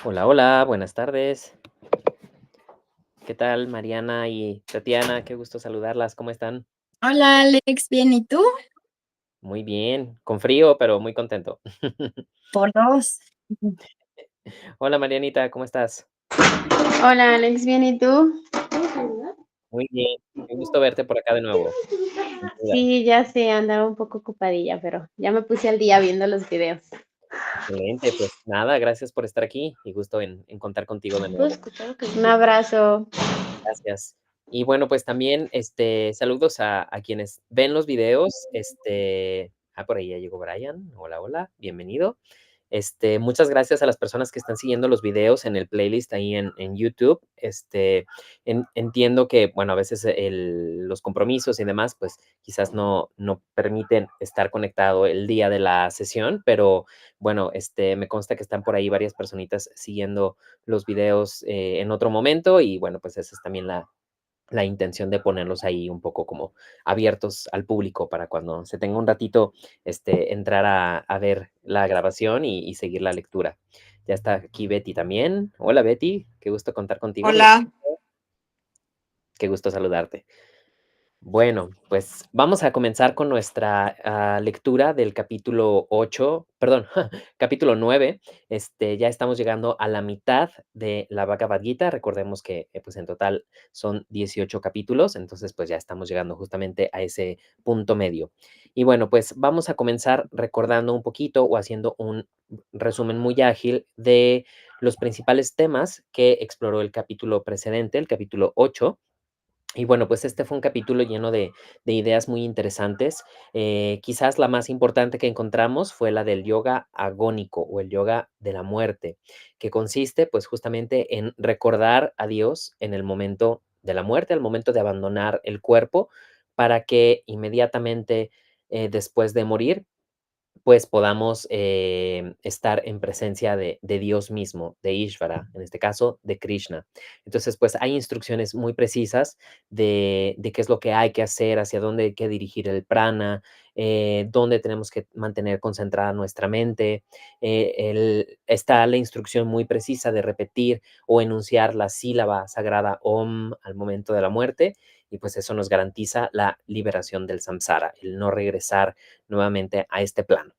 Hola, hola, buenas tardes. ¿Qué tal, Mariana y Tatiana? Qué gusto saludarlas. ¿Cómo están? Hola Alex, bien, ¿y tú? Muy bien, con frío, pero muy contento. Por dos. Ujú. Hola, Marianita, ¿cómo estás? Hola Alex, bien, ¿y tú? Muy bien, qué gusto verte por acá de nuevo. Bienvenida. Sí, ya sé, andaba un poco ocupadilla, pero ya me puse al día viendo los videos. Excelente, pues nada, gracias por estar aquí y gusto en contar contigo de nuevo. Un abrazo. Gracias. Y bueno, pues también, saludos a quienes ven los videos. Por ahí ya llegó Brian. Hola, hola, bienvenido. Muchas gracias a las personas que están siguiendo los videos en el playlist ahí en YouTube. Entiendo que, bueno, a veces los compromisos y demás, pues quizás no permiten estar conectado el día de la sesión, pero bueno, me consta que están por ahí varias personitas siguiendo los videos en otro momento y bueno, pues esa es también la intención de ponerlos ahí un poco como abiertos al público para cuando se tenga un ratito, entrar a ver la grabación y seguir la lectura. Ya está aquí Betty también. Hola Betty, qué gusto contar contigo. Hola. Qué gusto saludarte. Bueno, pues vamos a comenzar con nuestra lectura del capítulo 8, perdón, capítulo 9. Ya estamos llegando a la mitad de la Bhagavad Gita. Recordemos que pues en total son 18 capítulos, entonces pues ya estamos llegando justamente a ese punto medio. Y bueno, pues vamos a comenzar recordando un poquito o haciendo un resumen muy ágil de los principales temas que exploró el capítulo precedente, el capítulo 8. Y bueno, pues este fue un capítulo lleno de ideas muy interesantes. Quizás la más importante que encontramos fue la del yoga agónico o el yoga de la muerte, que consiste pues justamente en recordar a Dios en el momento de la muerte, al momento de abandonar el cuerpo, para que inmediatamente después de morir pues podamos estar en presencia de Dios mismo, de Ishvara, en este caso de Krishna. Entonces, pues hay instrucciones muy precisas de qué es lo que hay que hacer, hacia dónde hay que dirigir el prana, dónde tenemos que mantener concentrada nuestra mente. Está la instrucción muy precisa de repetir o enunciar la sílaba sagrada Om al momento de la muerte. Y pues eso nos garantiza la liberación del samsara, el no regresar nuevamente a este plano.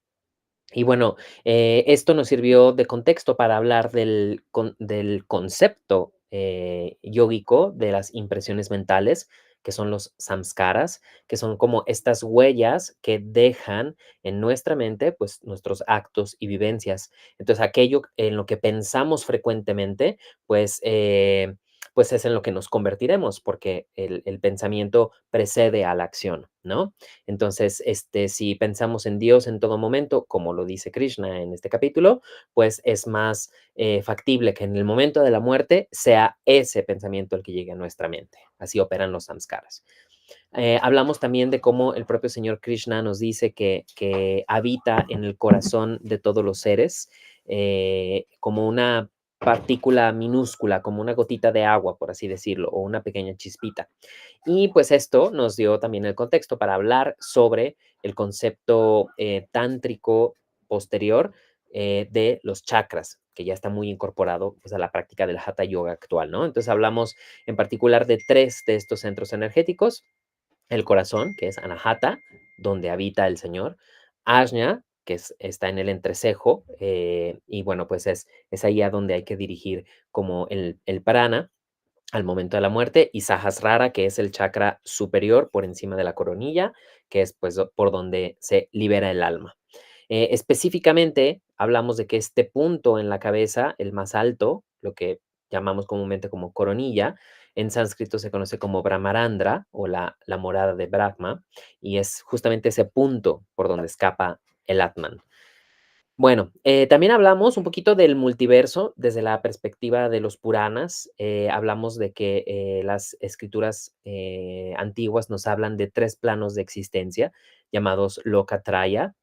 Y bueno, esto nos sirvió de contexto para hablar del concepto yógico de las impresiones mentales, que son los samskaras, que son como estas huellas que dejan en nuestra mente, pues, nuestros actos y vivencias. Entonces, aquello en lo que pensamos frecuentemente, pues, pues es en lo que nos convertiremos, porque el pensamiento precede a la acción, ¿no? Entonces, si pensamos en Dios en todo momento, como lo dice Krishna en este capítulo, pues es más factible que en el momento de la muerte sea ese pensamiento el que llegue a nuestra mente. Así operan los samskaras. Hablamos también de cómo el propio Señor Krishna nos dice que habita en el corazón de todos los seres, como una partícula minúscula, como una gotita de agua, por así decirlo, o una pequeña chispita. Y pues esto nos dio también el contexto para hablar sobre el concepto tántrico posterior de los chakras, que ya está muy incorporado pues, a la práctica del Hatha Yoga actual, ¿no? Entonces hablamos en particular de tres de estos centros energéticos: el corazón, que es Anahata, donde habita el Señor; Ajna, que está en el entrecejo, y bueno, pues es ahí a donde hay que dirigir como el prana al momento de la muerte; y Sahasrara, que es el chakra superior por encima de la coronilla, que es pues por donde se libera el alma. Específicamente, hablamos de que este punto en la cabeza, el más alto, lo que llamamos comúnmente como coronilla, en sánscrito se conoce como Brahmarandra o la morada de Brahma, y es justamente ese punto por donde escapa el Atman. Bueno, también hablamos un poquito del multiverso desde la perspectiva de los Puranas. Hablamos de que las escrituras antiguas nos hablan de tres planos de existencia llamados Lokatraya: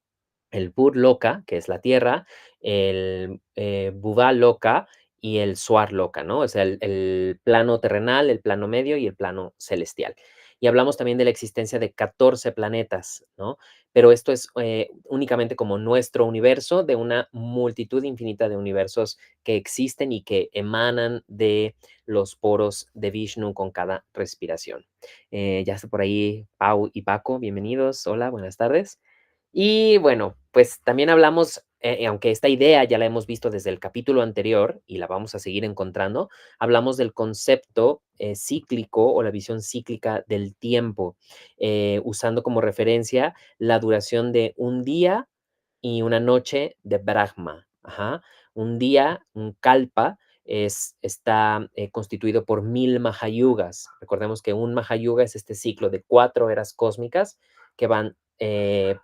el Pur Loka, que es la tierra; el Bhuva Loka y el Swar Loka, ¿no? O sea, el plano terrenal, el plano medio y el plano celestial. y hablamos también de la existencia de 14 planetas, ¿no? Pero esto es únicamente como nuestro universo de una multitud infinita de universos que existen y que emanan de los poros de Vishnu con cada respiración. Ya está por ahí Pau y Paco, bienvenidos. Hola, buenas tardes. Y bueno, pues también hablamos, aunque esta idea ya la hemos visto desde el capítulo anterior y la vamos a seguir encontrando, hablamos del concepto cíclico o la visión cíclica del tiempo, usando como referencia la duración de un día y una noche de Brahma. Ajá. Un día, un kalpa, está constituido por 1000 Mahayugas. Recordemos que un Mahayuga es este ciclo de 4 eras cósmicas que van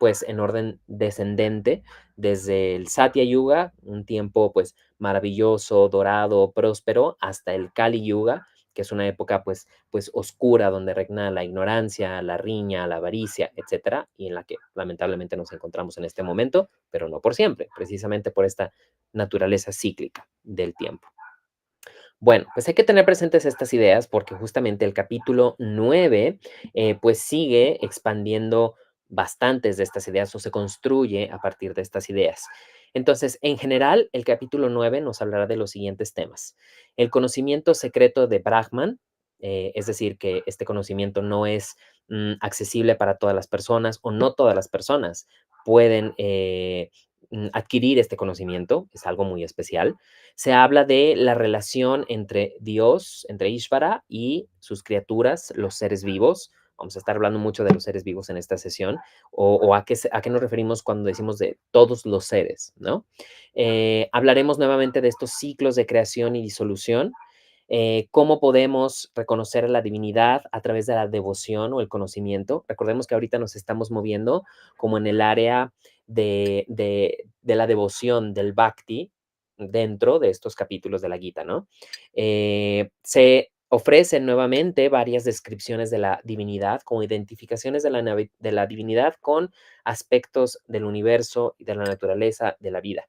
pues en orden descendente desde el Satya Yuga, un tiempo pues maravilloso, dorado, próspero, hasta el Kali Yuga, que es una época pues oscura donde regna la ignorancia, la riña, la avaricia, etcétera, y en la que lamentablemente nos encontramos en este momento, pero no por siempre, precisamente por esta naturaleza cíclica del tiempo. Bueno, pues hay que tener presentes estas ideas porque justamente el capítulo 9 pues sigue expandiendo bastantes de estas ideas o se construye a partir de estas ideas. Entonces, en general, el capítulo 9 nos hablará de los siguientes temas. El conocimiento secreto de Brahman, es decir, que este conocimiento no es accesible para todas las personas o no todas las personas pueden adquirir este conocimiento, es algo muy especial. Se habla de la relación entre Dios, entre Ishvara y sus criaturas, los seres vivos. Vamos a estar hablando mucho de los seres vivos en esta sesión, o a qué nos referimos cuando decimos de todos los seres, ¿no? Hablaremos nuevamente de estos ciclos de creación y disolución, cómo podemos reconocer la divinidad a través de la devoción o el conocimiento. Recordemos que ahorita nos estamos moviendo como en el área de la devoción, del bhakti, dentro de estos capítulos de la Gita, ¿no? Se ofrecen nuevamente varias descripciones de la divinidad, como identificaciones de la divinidad con aspectos del universo y de la naturaleza de la vida.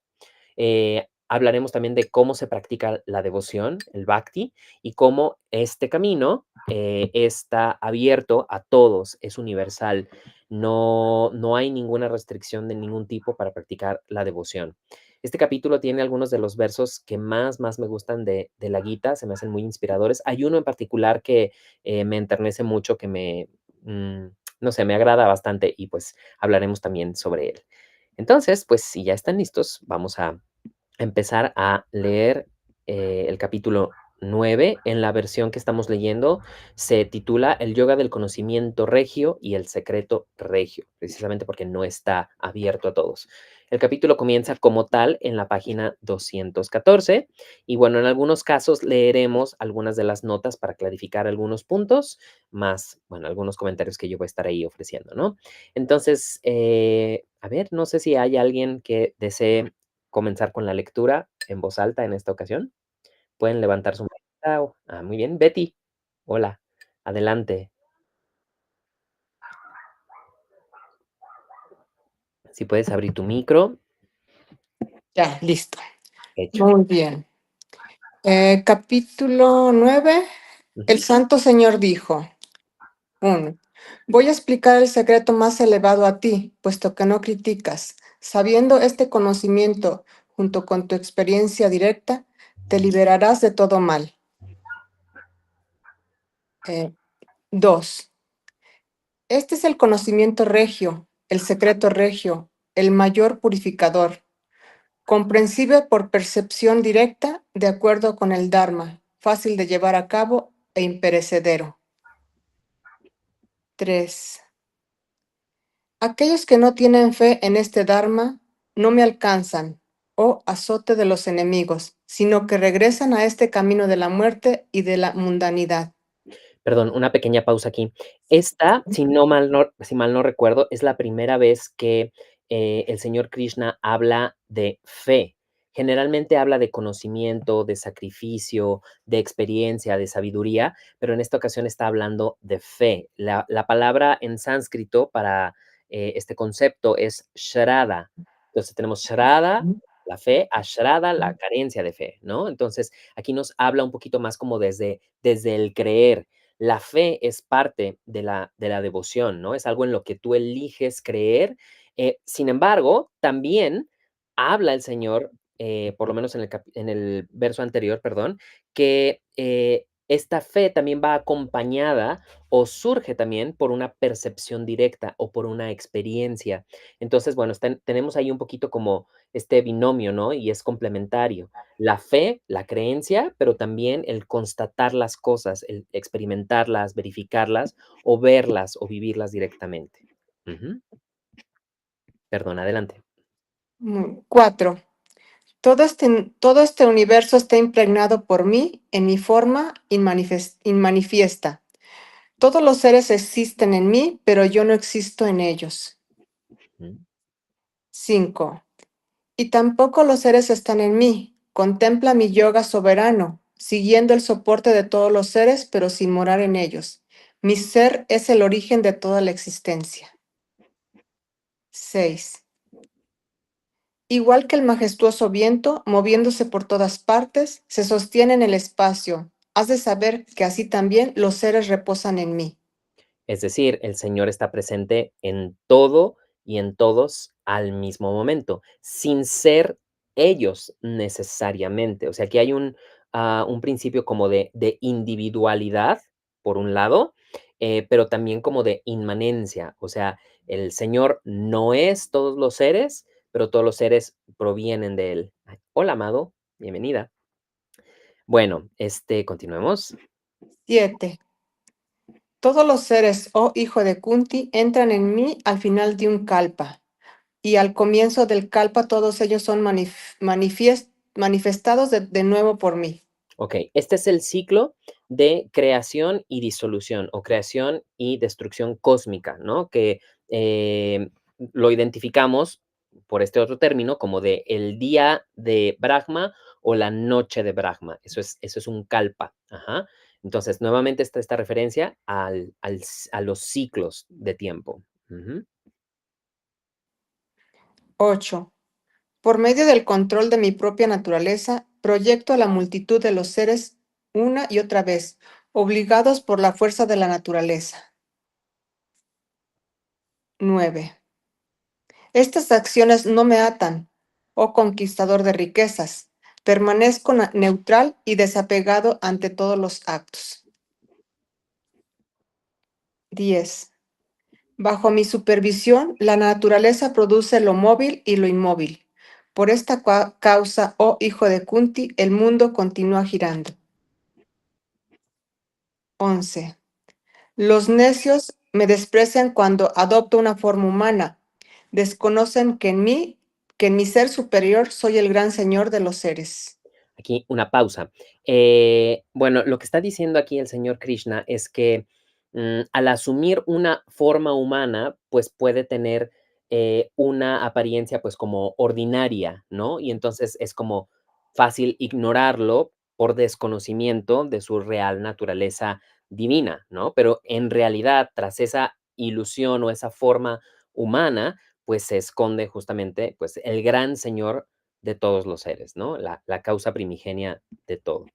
Hablaremos también de cómo se practica la devoción, el bhakti, y cómo este camino está abierto a todos, es universal. No hay ninguna restricción de ningún tipo para practicar la devoción. Este capítulo tiene algunos de los versos que más me gustan de la Gita, se me hacen muy inspiradores. Hay uno en particular que me enternece mucho, que no sé, me agrada bastante y pues hablaremos también sobre él. Entonces, pues si ya están listos, vamos a empezar a leer el capítulo 9. En la versión que estamos leyendo se titula El yoga del conocimiento regio y el secreto regio, precisamente porque no está abierto a todos. El capítulo comienza como tal en la página 214 y bueno, en algunos casos leeremos algunas de las notas para clarificar algunos puntos, más, bueno, algunos comentarios que yo voy a estar ahí ofreciendo, ¿no? Entonces, a ver, no sé si hay alguien que desee comenzar con la lectura en voz alta en esta ocasión. Pueden levantar su manita. Muy bien. Betty, hola, adelante. Si puedes abrir tu micro. Ya, listo. Hecho. Muy bien. Capítulo 9. El Santo Señor dijo: 1. Voy a explicar el secreto más elevado a ti, puesto que no criticas. Sabiendo este conocimiento, junto con tu experiencia directa, te liberarás de todo mal. 2. Este es el conocimiento regio, el secreto regio, el mayor purificador, comprensible por percepción directa de acuerdo con el Dharma, fácil de llevar a cabo e imperecedero. 3. Aquellos que no tienen fe en este Dharma no me alcanzan, oh azote de los enemigos, sino que regresan a este camino de la muerte y de la mundanidad. Perdón, una pequeña pausa aquí. Esta, si mal no recuerdo, es la primera vez que el señor Krishna habla de fe. Generalmente habla de conocimiento, de sacrificio, de experiencia, de sabiduría, pero en esta ocasión está hablando de fe. La palabra en sánscrito para este concepto es shraddha. Entonces tenemos shraddha, la fe, ashrada, la carencia de fe, ¿no? Entonces aquí nos habla un poquito más como desde el creer. la fe es parte de la devoción, ¿no? Es algo en lo que tú eliges creer. Sin embargo, también habla el Señor, por lo menos en el verso anterior, perdón, que esta fe también va acompañada o surge también por una percepción directa o por una experiencia. Entonces, bueno, tenemos ahí un poquito como este binomio, ¿no? Y es complementario. La fe, la creencia, pero también el constatar las cosas, el experimentarlas, verificarlas o verlas o vivirlas directamente. Ujú. Perdón, adelante. 4. Todo este universo está impregnado por mí en mi forma inmanifiesta. Todos los seres existen en mí, pero yo no existo en ellos. Ujú. 5. Y tampoco los seres están en mí. Contempla mi yoga soberano, siguiendo el soporte de todos los seres, pero sin morar en ellos. Mi ser es el origen de toda la existencia. 6. Igual que el majestuoso viento, moviéndose por todas partes, se sostiene en el espacio. Has de saber que así también los seres reposan en mí. Es decir, el Señor está presente en todo y en todos al mismo momento, sin ser ellos necesariamente. O sea, que hay un principio como de individualidad, por un lado, pero también como de inmanencia. O sea, el Señor no es todos los seres, pero todos los seres provienen de Él. Ay, hola, amado, bienvenida. Bueno, continuemos. 7. Todos los seres, oh hijo de Kunti, entran en mí al final de un kalpa, y al comienzo del kalpa todos ellos son manifestados de nuevo por mí. Ok, este es el ciclo de creación y disolución o creación y destrucción cósmica, ¿no? Que lo identificamos por este otro término como de el día de Brahma o la noche de Brahma. Eso es un kalpa. Ajá. Entonces, nuevamente está esta referencia a los ciclos de tiempo. Ujú. 8. Por medio del control de mi propia naturaleza, proyecto a la multitud de los seres una y otra vez, obligados por la fuerza de la naturaleza. 9. Estas acciones no me atan, oh conquistador de riquezas. Permanezco neutral y desapegado ante todos los actos. 10. Bajo mi supervisión, la naturaleza produce lo móvil y lo inmóvil. Por esta causa, oh hijo de Kunti, el mundo continúa girando. 11. Los necios me desprecian cuando adopto una forma humana. Desconocen que en mi ser superior soy el gran señor de los seres. Aquí una pausa. Bueno, lo que está diciendo aquí el señor Krishna es que al asumir una forma humana, pues puede tener una apariencia pues como ordinaria, ¿no? Y entonces es como fácil ignorarlo por desconocimiento de su real naturaleza divina, ¿no? Pero en realidad, tras esa ilusión o esa forma humana, pues se esconde justamente pues el gran señor de todos los seres, ¿no? La causa primigenia de todo.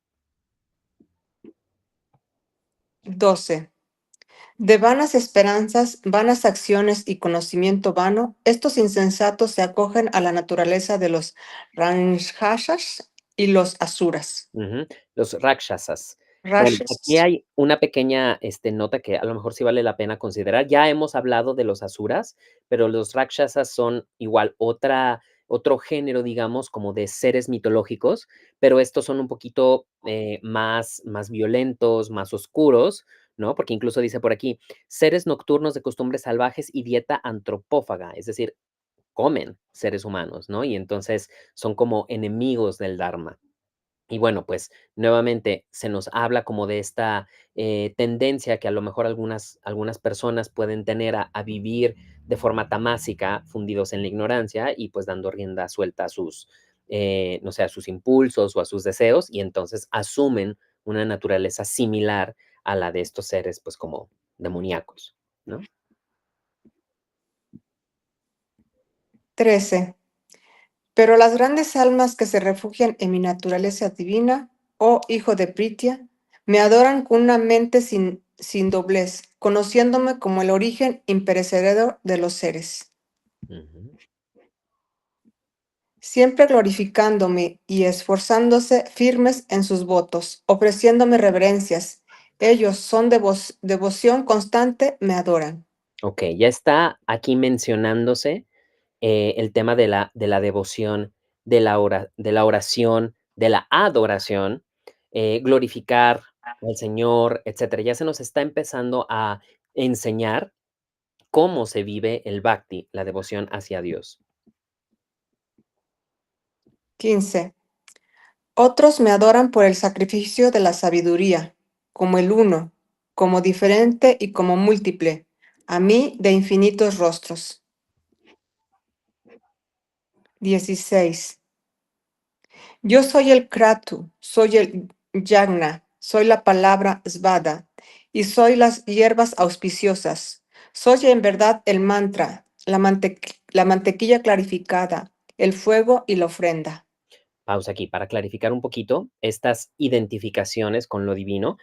12. De vanas esperanzas, vanas acciones y conocimiento vano, estos insensatos se acogen a la naturaleza de los Rakshasas y los Asuras. Ujú. Los rakshasas. Bueno, aquí Rakshasas. hay una pequeña, nota que a lo mejor sí vale la pena considerar. Ya hemos hablado de los asuras, pero los rakshasas son igual otro género, digamos, como de seres mitológicos, pero estos son un poquito, más violentos, más oscuros, ¿no? Porque incluso dice por aquí: "Seres nocturnos de costumbres salvajes y dieta antropófaga", es decir, comen seres humanos, ¿no? Y entonces son como enemigos del dharma. Y bueno, pues nuevamente se nos habla como de esta tendencia que a lo mejor algunas personas pueden tener a vivir de forma tamásica, fundidos en la ignorancia y pues dando rienda suelta a sus, no sé, a sus impulsos o a sus deseos y entonces asumen una naturaleza similar a la de estos seres pues como demoníacos, ¿no? 13. Pero las grandes almas que se refugian en mi naturaleza divina, oh hijo de Pritya, me adoran con una mente sin doblez, conociéndome como el origen imperecedero de los seres. Ujú. Siempre glorificándome y esforzándose firmes en sus votos, ofreciéndome reverencias. Ellos son devoción constante, me adoran. Ok, ya está aquí mencionándose el tema de la devoción, de la oración, de la adoración, glorificar al Señor, etcétera. Ya se nos está empezando a enseñar cómo se vive el bhakti, la devoción hacia Dios. 15. Otros me adoran por el sacrificio de la sabiduría, como el uno, como diferente y como múltiple, a mí de infinitos rostros. 16. Yo soy el Kratu, soy el Yagna, soy la palabra Svada, y soy las hierbas auspiciosas. Soy en verdad el mantra, la mantequilla clarificada, el fuego y la ofrenda. Pausa aquí para clarificar un poquito estas identificaciones con lo divino.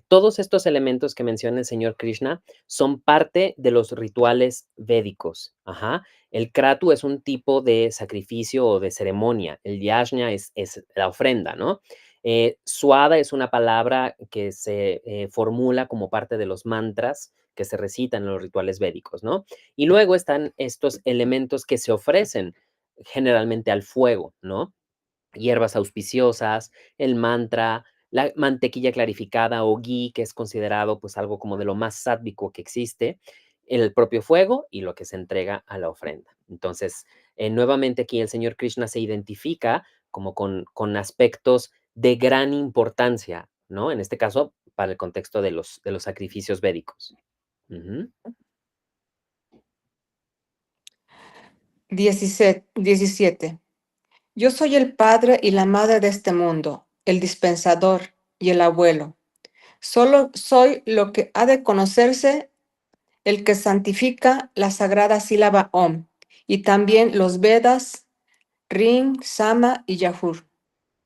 Todos estos elementos que menciona el señor Krishna son parte de los rituales védicos. Ajá. El kratu es un tipo de sacrificio o de ceremonia. El yajna es la ofrenda, ¿no? Suada es una palabra que se formula como parte de los mantras que se recitan en los rituales védicos, ¿no? Y luego están estos elementos que se ofrecen generalmente al fuego, ¿no? Hierbas auspiciosas, el mantra, la mantequilla clarificada o ghee, que es considerado pues algo como de lo más sádvico que existe, el propio fuego y lo que se entrega a la ofrenda. Entonces, nuevamente aquí el señor Krishna se identifica como con aspectos de gran importancia, ¿no? En este caso, para el contexto de los sacrificios védicos. Ujú. 17. Yo soy el padre y la madre de este mundo, el dispensador y el abuelo. Solo soy lo que ha de conocerse, el que santifica la sagrada sílaba Om, y también los Vedas, Ring, Sama y Yajur.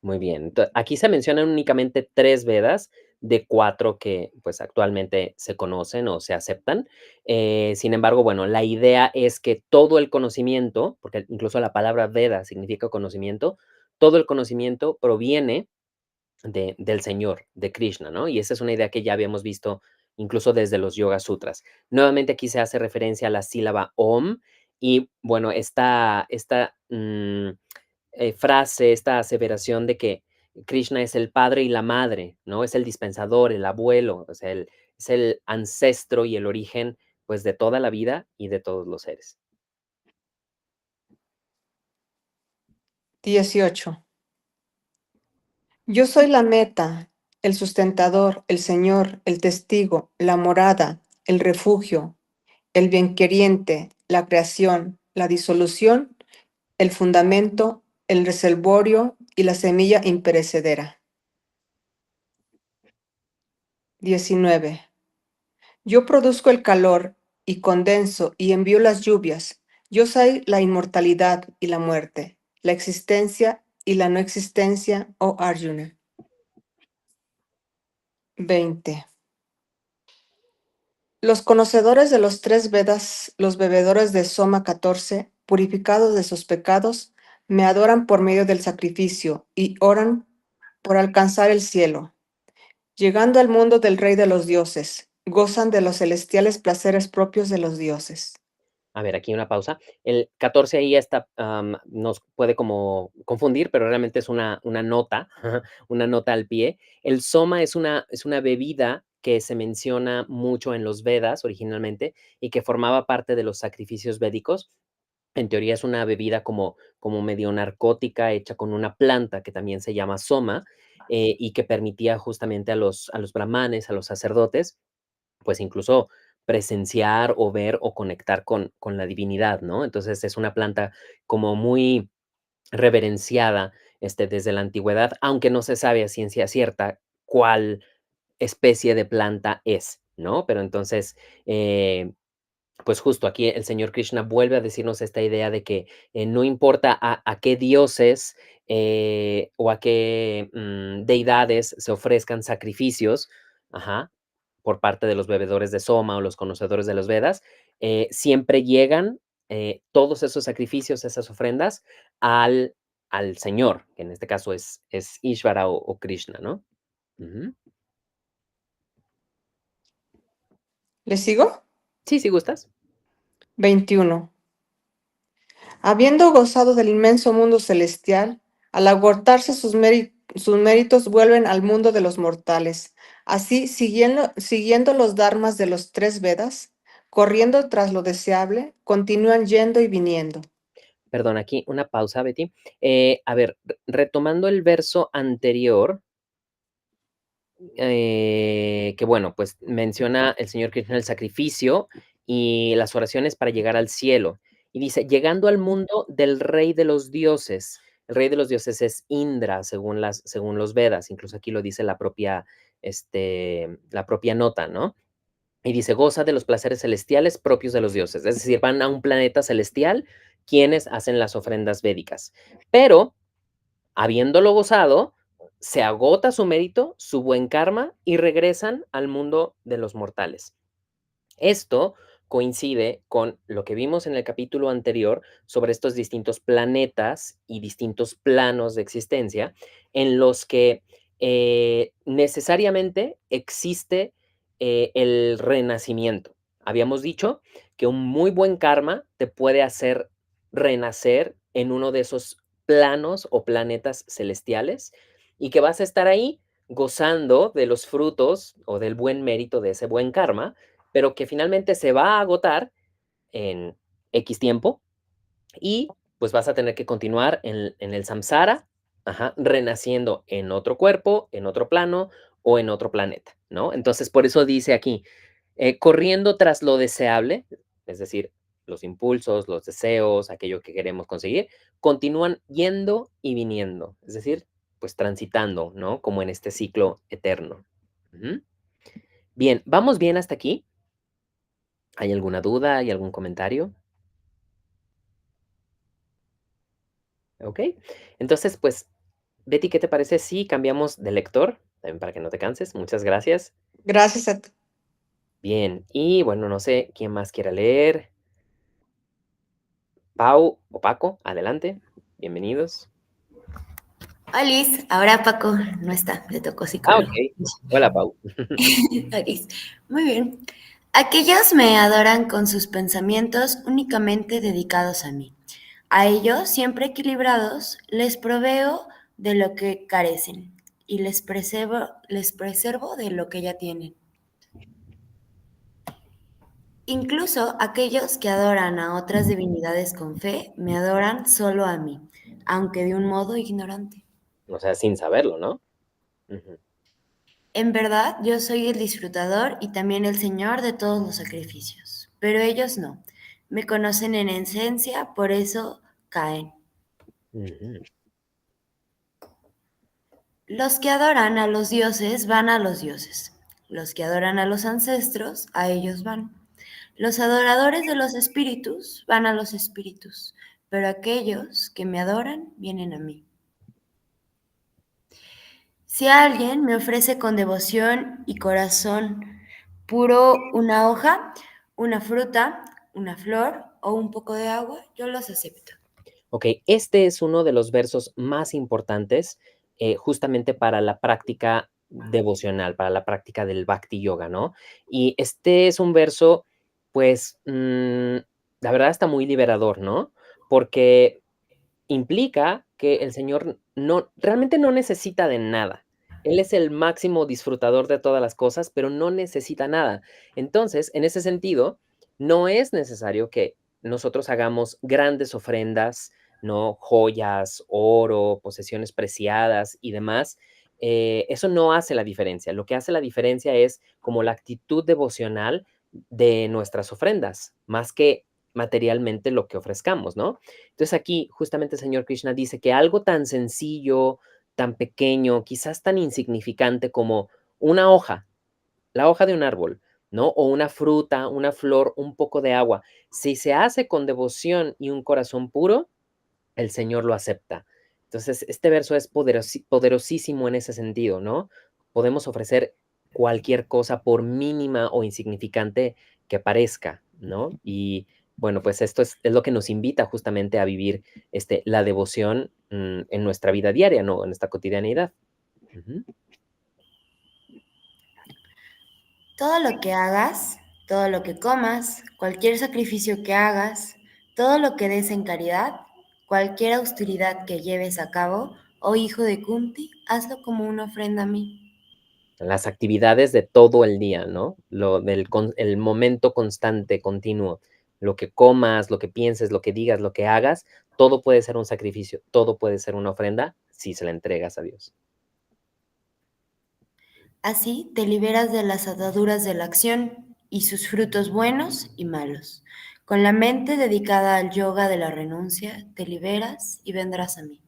Muy bien. Aquí se mencionan únicamente 3 Vedas de 4 que, pues, actualmente se conocen o se aceptan. Sin embargo, bueno, la idea es que todo el conocimiento, porque incluso la palabra Veda significa conocimiento, todo el conocimiento proviene del Señor, de Krishna, ¿no? Y esa es una idea que ya habíamos visto incluso desde los Yoga Sutras. Nuevamente aquí se hace referencia a la sílaba Om y, bueno, frase, esta aseveración de que Krishna es el padre y la madre, ¿no? Es el dispensador, el abuelo, o sea, es el ancestro y el origen, pues, de toda la vida y de todos los seres. 18. Yo soy la meta, el sustentador, el Señor, el testigo, la morada, el refugio, el bienqueriente, la creación, la disolución, el fundamento, el reservorio y la semilla imperecedera. 19. Yo produzco el calor y condenso y envío las lluvias. Yo soy la inmortalidad y la muerte, la existencia y la no existencia, oh Arjuna. 20. Los conocedores de los 3 Vedas, los bebedores de Soma 14, purificados de sus pecados, me adoran por medio del sacrificio y oran por alcanzar el cielo. Llegando al mundo del Rey de los Dioses, gozan de los celestiales placeres propios de los dioses. A ver, aquí una pausa. El 14 ahí está, nos puede como confundir, pero realmente es una nota, una nota al pie. El soma es una bebida que se menciona mucho en los Vedas originalmente y que formaba parte de los sacrificios védicos. En teoría es una bebida como medio narcótica hecha con una planta que también se llama soma, y que permitía justamente a los brahmanes, a los sacerdotes, pues, incluso presenciar, o ver, o conectar con la divinidad, ¿no? Entonces, es una planta como muy reverenciada, desde la antigüedad, aunque no se sabe a ciencia cierta cuál especie de planta es, ¿no? Pero entonces, pues, justo aquí el señor Krishna vuelve a decirnos esta idea de que, no importa a qué dioses, o a qué, deidades se ofrezcan sacrificios, ajá, por parte de los bebedores de Soma o los conocedores de los Vedas, siempre llegan todos esos sacrificios, esas ofrendas al Señor, que en este caso es Ishvara o Krishna, ¿no? Ujú. ¿Le sigo? Sí, si gustas. 21. Habiendo gozado del inmenso mundo celestial, al agotarse sus méritos vuelven al mundo de los mortales. Así, siguiendo los dharmas de los tres Vedas, corriendo tras lo deseable, continúan yendo y viniendo. Perdón, aquí una pausa, Betty. A ver, retomando el verso anterior, que bueno, pues menciona el Señor Krishna el sacrificio y las oraciones para llegar al cielo. Y dice, llegando al mundo del rey de los dioses. El rey de los dioses es Indra, según los Vedas. Incluso aquí lo dice la propia nota, ¿no? Y dice, goza de los placeres celestiales propios de los dioses. Es decir, van a un planeta celestial quienes hacen las ofrendas védicas. Pero, habiéndolo gozado, se agota su mérito, su buen karma y regresan al mundo de los mortales. Esto coincide con lo que vimos en el capítulo anterior sobre estos distintos planetas y distintos planos de existencia en los que necesariamente existe el renacimiento. Habíamos dicho que un muy buen karma te puede hacer renacer en uno de esos planos o planetas celestiales y que vas a estar ahí gozando de los frutos o del buen mérito de ese buen karma, pero que finalmente se va a agotar en X tiempo y pues vas a tener que continuar en el samsara, renaciendo en otro cuerpo, en otro plano o en otro planeta, ¿no? Entonces, por eso dice aquí, corriendo tras lo deseable, es decir, los impulsos, los deseos, aquello que queremos conseguir, continúan yendo y viniendo, es decir, pues transitando, ¿no? Como en este ciclo eterno. Ujú. Bien, ¿vamos bien hasta aquí? ¿Hay alguna duda? ¿Hay algún comentario? ¿Ok? Entonces, pues, Betty, ¿qué te parece si cambiamos de lector? También para que no te canses. Muchas gracias. Gracias a ti. Bien, y bueno, no sé quién más quiera leer. Pau o Paco, adelante. Bienvenidos. Olis, ahora Paco no está, le tocó Ok. psicólogo. Hola, Pau. Olis, muy bien. Aquellos me adoran con sus pensamientos únicamente dedicados a mí. A ellos, siempre equilibrados, les proveo de lo que carecen y les preservo de lo que ya tienen. Incluso aquellos que adoran a otras divinidades con fe, me adoran solo a mí, aunque de un modo ignorante. O sea, sin saberlo, ¿no? Ujú. En verdad, yo soy el disfrutador y también el señor de todos los sacrificios, pero ellos no. Me conocen en esencia, por eso caen. Ujú. Los que adoran a los dioses van a los dioses. Los que adoran a los ancestros, a ellos van. Los adoradores de los espíritus van a los espíritus, pero aquellos que me adoran vienen a mí. Si alguien me ofrece con devoción y corazón puro una hoja, una fruta, una flor o un poco de agua, yo los acepto. Ok, este es uno de los versos más importantes justamente para la práctica devocional, para la práctica del Bhakti Yoga, ¿no? Y este es un verso, pues, la verdad está muy liberador, ¿no? Porque implica que el Señor realmente no necesita de nada. Él es el máximo disfrutador de todas las cosas, pero no necesita nada. Entonces, en ese sentido, no es necesario que nosotros hagamos grandes ofrendas, ¿no? Joyas, oro, posesiones preciadas y demás. Eso no hace la diferencia. Lo que hace la diferencia es como la actitud devocional de nuestras ofrendas, más que materialmente lo que ofrezcamos, ¿no? Entonces aquí justamente el Señor Krishna dice que algo tan sencillo, tan pequeño, quizás tan insignificante como una hoja, la hoja de un árbol, ¿no? O una fruta, una flor, un poco de agua, si se hace con devoción y un corazón puro, el Señor lo acepta. Entonces, este verso es poderosísimo en ese sentido, ¿no? Podemos ofrecer cualquier cosa, por mínima o insignificante que parezca, ¿no? Y bueno, pues esto es lo que nos invita justamente a vivir la devoción en nuestra vida diaria, ¿no? En esta cotidianidad. Ujú. Todo lo que hagas, todo lo que comas, cualquier sacrificio que hagas, todo lo que des en caridad, cualquier austeridad que lleves a cabo, oh hijo de Kunti, hazlo como una ofrenda a mí. Las actividades de todo el día, ¿no? El momento constante, continuo. Lo que comas, lo que pienses, lo que digas, lo que hagas, todo puede ser un sacrificio, todo puede ser una ofrenda si se la entregas a Dios. Así te liberas de las ataduras de la acción y sus frutos buenos y malos. Con la mente dedicada al yoga de la renuncia, te liberas y vendrás a mí.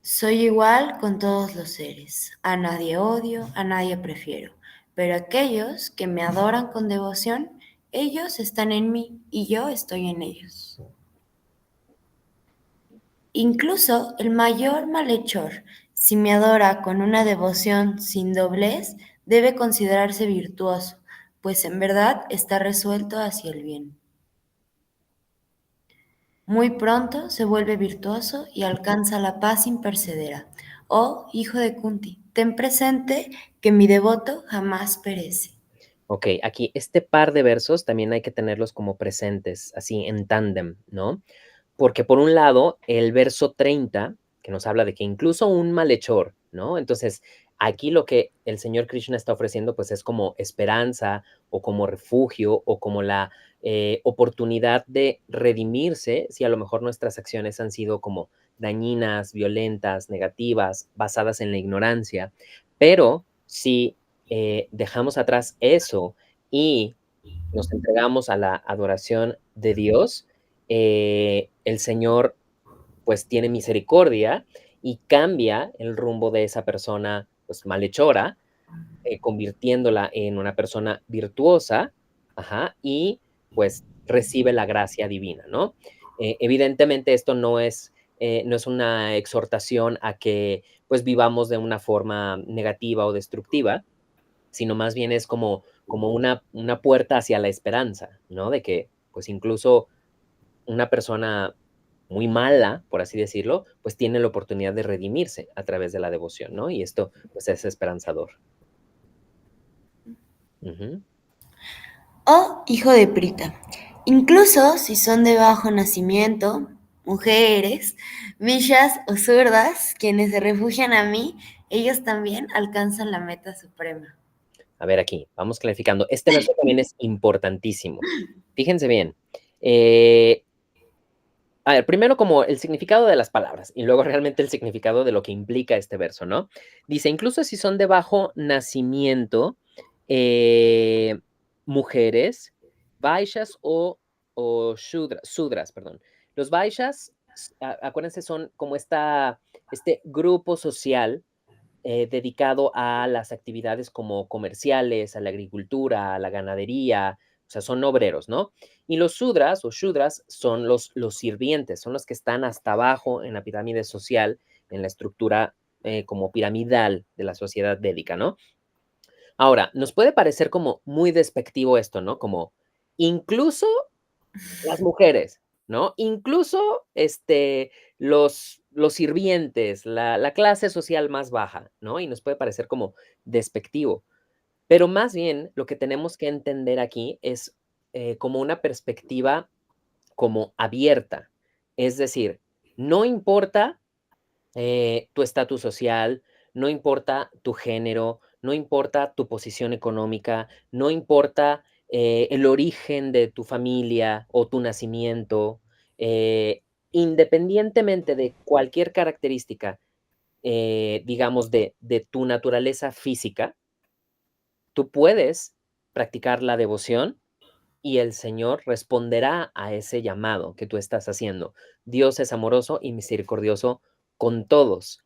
Soy igual con todos los seres. A nadie odio, a nadie prefiero. Pero aquellos que me adoran con devoción, ellos están en mí y yo estoy en ellos. Incluso el mayor malhechor, si me adora con una devoción sin doblez, debe considerarse virtuoso, pues en verdad está resuelto hacia el bien. Muy pronto se vuelve virtuoso y alcanza la paz imperecedera. Oh, hijo de Kunti, ten presente que mi devoto jamás perece. Ok, aquí este par de versos también hay que tenerlos como presentes, así en tándem, ¿no? Porque por un lado, el verso 30, que nos habla de que incluso un malhechor, ¿no? Entonces, aquí lo que el Señor Krishna está ofreciendo, pues es como esperanza o como refugio o como la oportunidad de redimirse si a lo mejor nuestras acciones han sido como dañinas, violentas, negativas, basadas en la ignorancia. Pero si dejamos atrás eso y nos entregamos a la adoración de Dios, el Señor pues tiene misericordia y cambia el rumbo de esa persona pues malhechora, convirtiéndola en una persona virtuosa, ajá, y pues recibe la gracia divina, ¿no? Evidentemente esto no es una exhortación a que pues vivamos de una forma negativa o destructiva, sino más bien es como una puerta hacia la esperanza, ¿no? De que pues incluso una persona muy mala, por así decirlo, pues tiene la oportunidad de redimirse a través de la devoción, ¿no? Y esto, pues, es esperanzador. Ujú. Oh, hijo de Prita, incluso si son de bajo nacimiento, mujeres, villas o zurdas, quienes se refugian a mí, ellos también alcanzan la meta suprema. A ver aquí, vamos clarificando. Este verso también es importantísimo. Fíjense bien. eh, a ver, primero como el significado de las palabras y luego realmente el significado de lo que implica este verso, ¿no? Dice, incluso si son de bajo nacimiento, eh, mujeres, vaishas o sudras, perdón. Los vaishas, acuérdense, son como este grupo social dedicado a las actividades como comerciales, a la agricultura, a la ganadería, o sea, son obreros, ¿no? Y los sudras o shudras son los sirvientes, son los que están hasta abajo en la pirámide social, en la estructura como piramidal de la sociedad védica, ¿no? Ahora, nos puede parecer como muy despectivo esto, ¿no? Como incluso las mujeres, ¿no? Incluso, los sirvientes, la clase social más baja, ¿no? Y nos puede parecer como despectivo, pero más bien lo que tenemos que entender aquí es, como una perspectiva como abierta. Es decir, no importa tu estatus social, no importa tu género, no importa tu posición económica, no importa el origen de tu familia o tu nacimiento, independientemente de cualquier característica, digamos, de tu naturaleza física, tú puedes practicar la devoción y el Señor responderá a ese llamado que tú estás haciendo. Dios es amoroso y misericordioso con todos.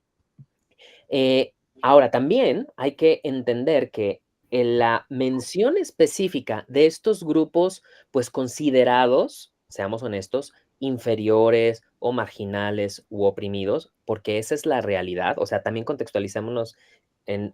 Eh, Ahora, también hay que entender que en la mención específica de estos grupos, pues considerados, seamos honestos, inferiores o marginales u oprimidos, porque esa es la realidad, o sea, también contextualicémonos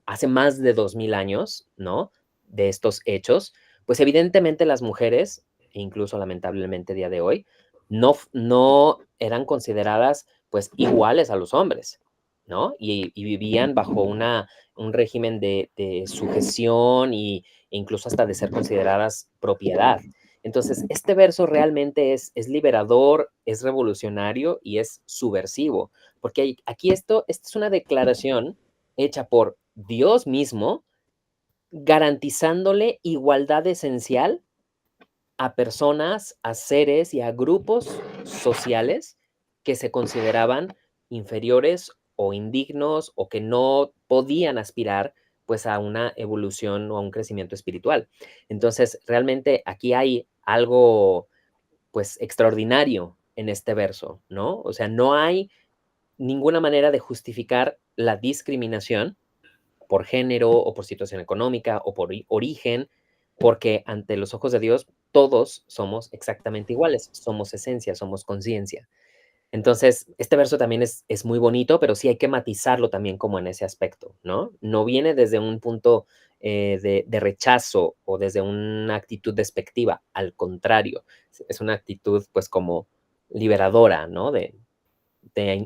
hace más de 2000 años, ¿no? De estos hechos, pues evidentemente las mujeres, incluso lamentablemente a día de hoy, no eran consideradas pues iguales a los hombres, ¿no? Y vivían bajo un régimen de sujeción e incluso hasta de ser consideradas propiedad. Entonces, este verso realmente es liberador, es revolucionario y es subversivo, porque aquí esta es una declaración hecha por Dios mismo, garantizándole igualdad esencial a personas, a seres y a grupos sociales que se consideraban inferiores o indignos o que no podían aspirar pues a una evolución o a un crecimiento espiritual. Entonces, realmente aquí hay algo pues extraordinario en este verso, ¿no? O sea, no hay ninguna manera de justificar la discriminación por género o por situación económica o por origen, porque ante los ojos de Dios todos somos exactamente iguales, somos esencia, somos conciencia. Entonces, este verso también es muy bonito, pero sí hay que matizarlo también como en ese aspecto, ¿no? No viene desde un punto de rechazo o desde una actitud despectiva, al contrario, es una actitud pues como liberadora, ¿no? De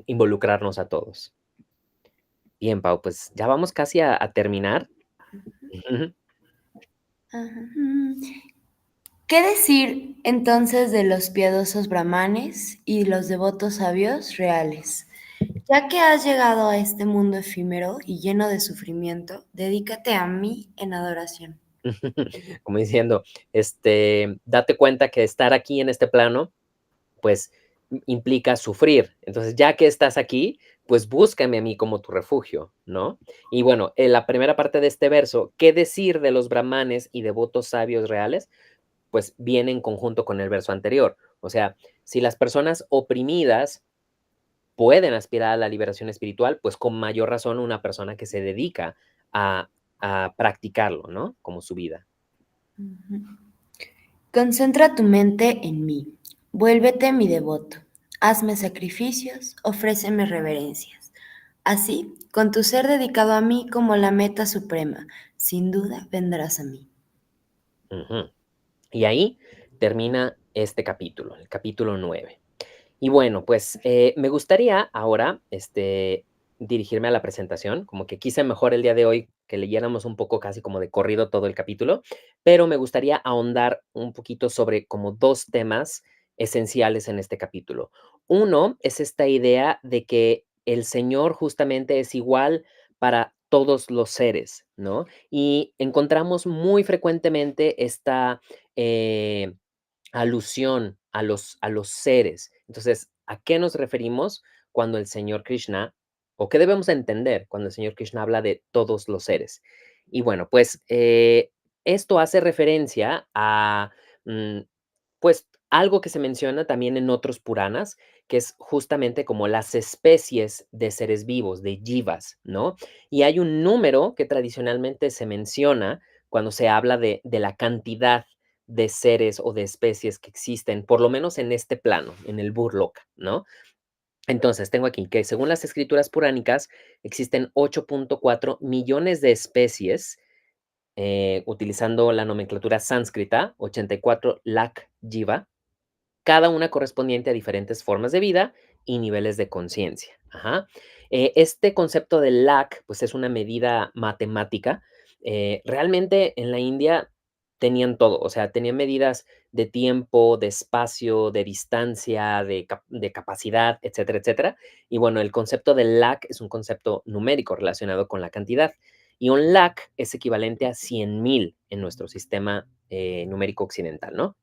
involucrarnos a todos. Bien, Pau, pues ya vamos casi a terminar. Ujú. Ajá. ¿Qué decir entonces de los piadosos brahmanes y los devotos sabios reales? Ya que has llegado a este mundo efímero y lleno de sufrimiento, dedícate a mí en adoración. Como diciendo, date cuenta que estar aquí en este plano, pues implica sufrir. Entonces, ya que estás aquí, pues búscame a mí como tu refugio, ¿no? Y bueno, en la primera parte de este verso, ¿qué decir de los brahmanes y devotos sabios reales? Pues viene en conjunto con el verso anterior. O sea, si las personas oprimidas pueden aspirar a la liberación espiritual, pues con mayor razón una persona que se dedica a, a practicarlo, ¿no? Como su vida. Ujú. Concentra tu mente en mí, vuélvete mi devoto, hazme sacrificios, ofréceme reverencias. Así, con tu ser dedicado a mí como la meta suprema, sin duda vendrás a mí. Ujú. Y ahí termina este capítulo, el capítulo 9. Y bueno, pues me gustaría ahora dirigirme a la presentación, como que quise mejor el día de hoy que leyéramos un poco casi como de corrido todo el capítulo, pero me gustaría ahondar un poquito sobre como dos temas esenciales en este capítulo. Uno es esta idea de que el Señor justamente es igual para todos los seres, ¿no? Y encontramos muy frecuentemente esta eh, alusión a los seres. Entonces, ¿a qué nos referimos cuando el Señor Krishna, o qué debemos entender cuando el Señor Krishna habla de todos los seres? Y bueno, pues esto hace referencia a, mm, pues, algo que se menciona también en otros Puranas, que es justamente como las especies de seres vivos, de jivas, ¿no? Y hay un número que tradicionalmente se menciona cuando se habla de la cantidad de seres o de especies que existen, por lo menos en este plano, en el Burloka, ¿no? Entonces, tengo aquí que según las escrituras puránicas, existen 8.4 millones de especies, utilizando la nomenclatura sánscrita, 84 lakh jiva, cada una correspondiente a diferentes formas de vida y niveles de conciencia. Ajá. Este concepto de lakh, pues es una medida matemática. Realmente en la India tenían todo, o sea, tenían medidas de tiempo, de espacio, de distancia, de capacidad, etcétera, etcétera. Y bueno, el concepto de lakh es un concepto numérico relacionado con la cantidad. Y un lakh es equivalente a 100,000 en nuestro sistema numérico occidental, ¿no?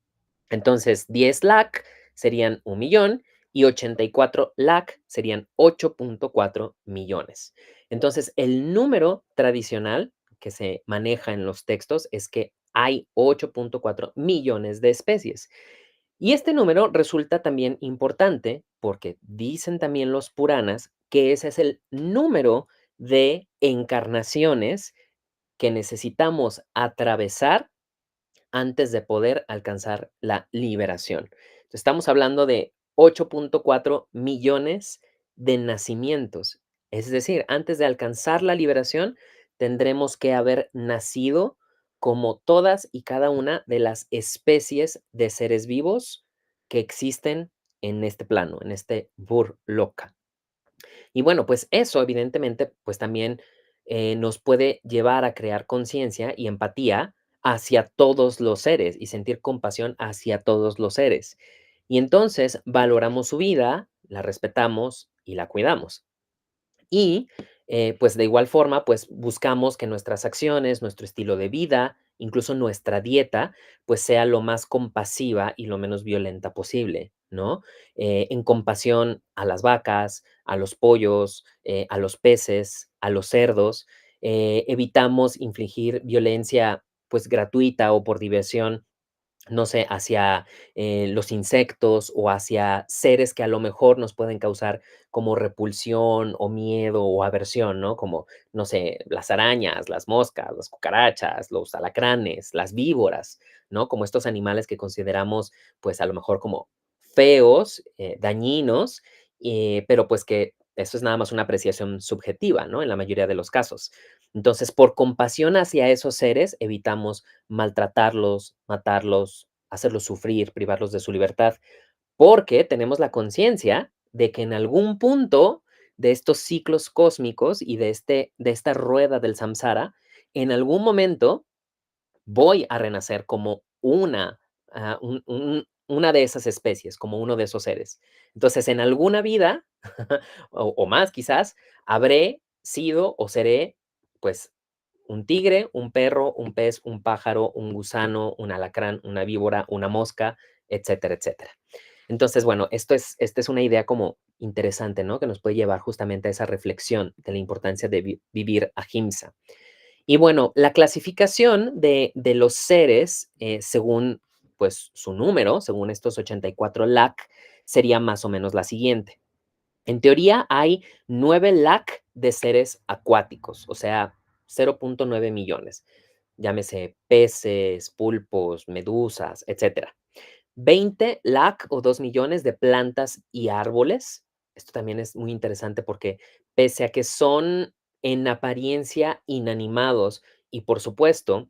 Entonces, 10 lakh serían 1,000,000 y 84 lakh serían 8.4 millones. Entonces, el número tradicional que se maneja en los textos es que hay 8.4 millones de especies. Y este número resulta también importante porque dicen también los Puranas que ese es el número de encarnaciones que necesitamos atravesar antes de poder alcanzar la liberación. Entonces, estamos hablando de 8.4 millones de nacimientos. Es decir, antes de alcanzar la liberación, tendremos que haber nacido como todas y cada una de las especies de seres vivos que existen en este plano, en este Burloka. Y bueno, pues eso evidentemente, pues también nos puede llevar a crear conciencia y empatía hacia todos los seres y sentir compasión hacia todos los seres. Y entonces valoramos su vida, la respetamos y la cuidamos. Y, pues, de igual forma, pues, buscamos que nuestras acciones, nuestro estilo de vida, incluso nuestra dieta, pues, sea lo más compasiva y lo menos violenta posible, ¿no? En compasión a las vacas, a los pollos, a los peces, a los cerdos, evitamos infligir violencia, pues, gratuita o por diversión, no sé, hacia los insectos o hacia seres que a lo mejor nos pueden causar como repulsión o miedo o aversión, ¿no? Como, no sé, las arañas, las moscas, las cucarachas, los alacranes, las víboras, ¿no? Como estos animales que consideramos, pues a lo mejor como feos, dañinos, pero pues que eso es nada más una apreciación subjetiva, ¿no? En la mayoría de los casos. Entonces, por compasión hacia esos seres, evitamos maltratarlos, matarlos, hacerlos sufrir, privarlos de su libertad, porque tenemos la conciencia de que en algún punto de estos ciclos cósmicos y de esta rueda del samsara, en algún momento voy a renacer como una de esas especies, como uno de esos seres. Entonces, en alguna vida, o más quizás, habré sido o seré, pues, un tigre, un perro, un pez, un pájaro, un gusano, un alacrán, una víbora, una mosca, etcétera, etcétera. Entonces, bueno, esta es una idea como interesante, ¿no? Que nos puede llevar justamente a esa reflexión de la importancia de vivir ahimsa. Y bueno, la clasificación de los seres, según pues su número, según estos 84 lakh, sería más o menos la siguiente. En teoría hay 9 lakh de seres acuáticos, o sea, 0.9 millones. Llámese peces, pulpos, medusas, etcétera. 20 lakh o 2 millones de plantas y árboles. Esto también es muy interesante porque pese a que son en apariencia inanimados y por supuesto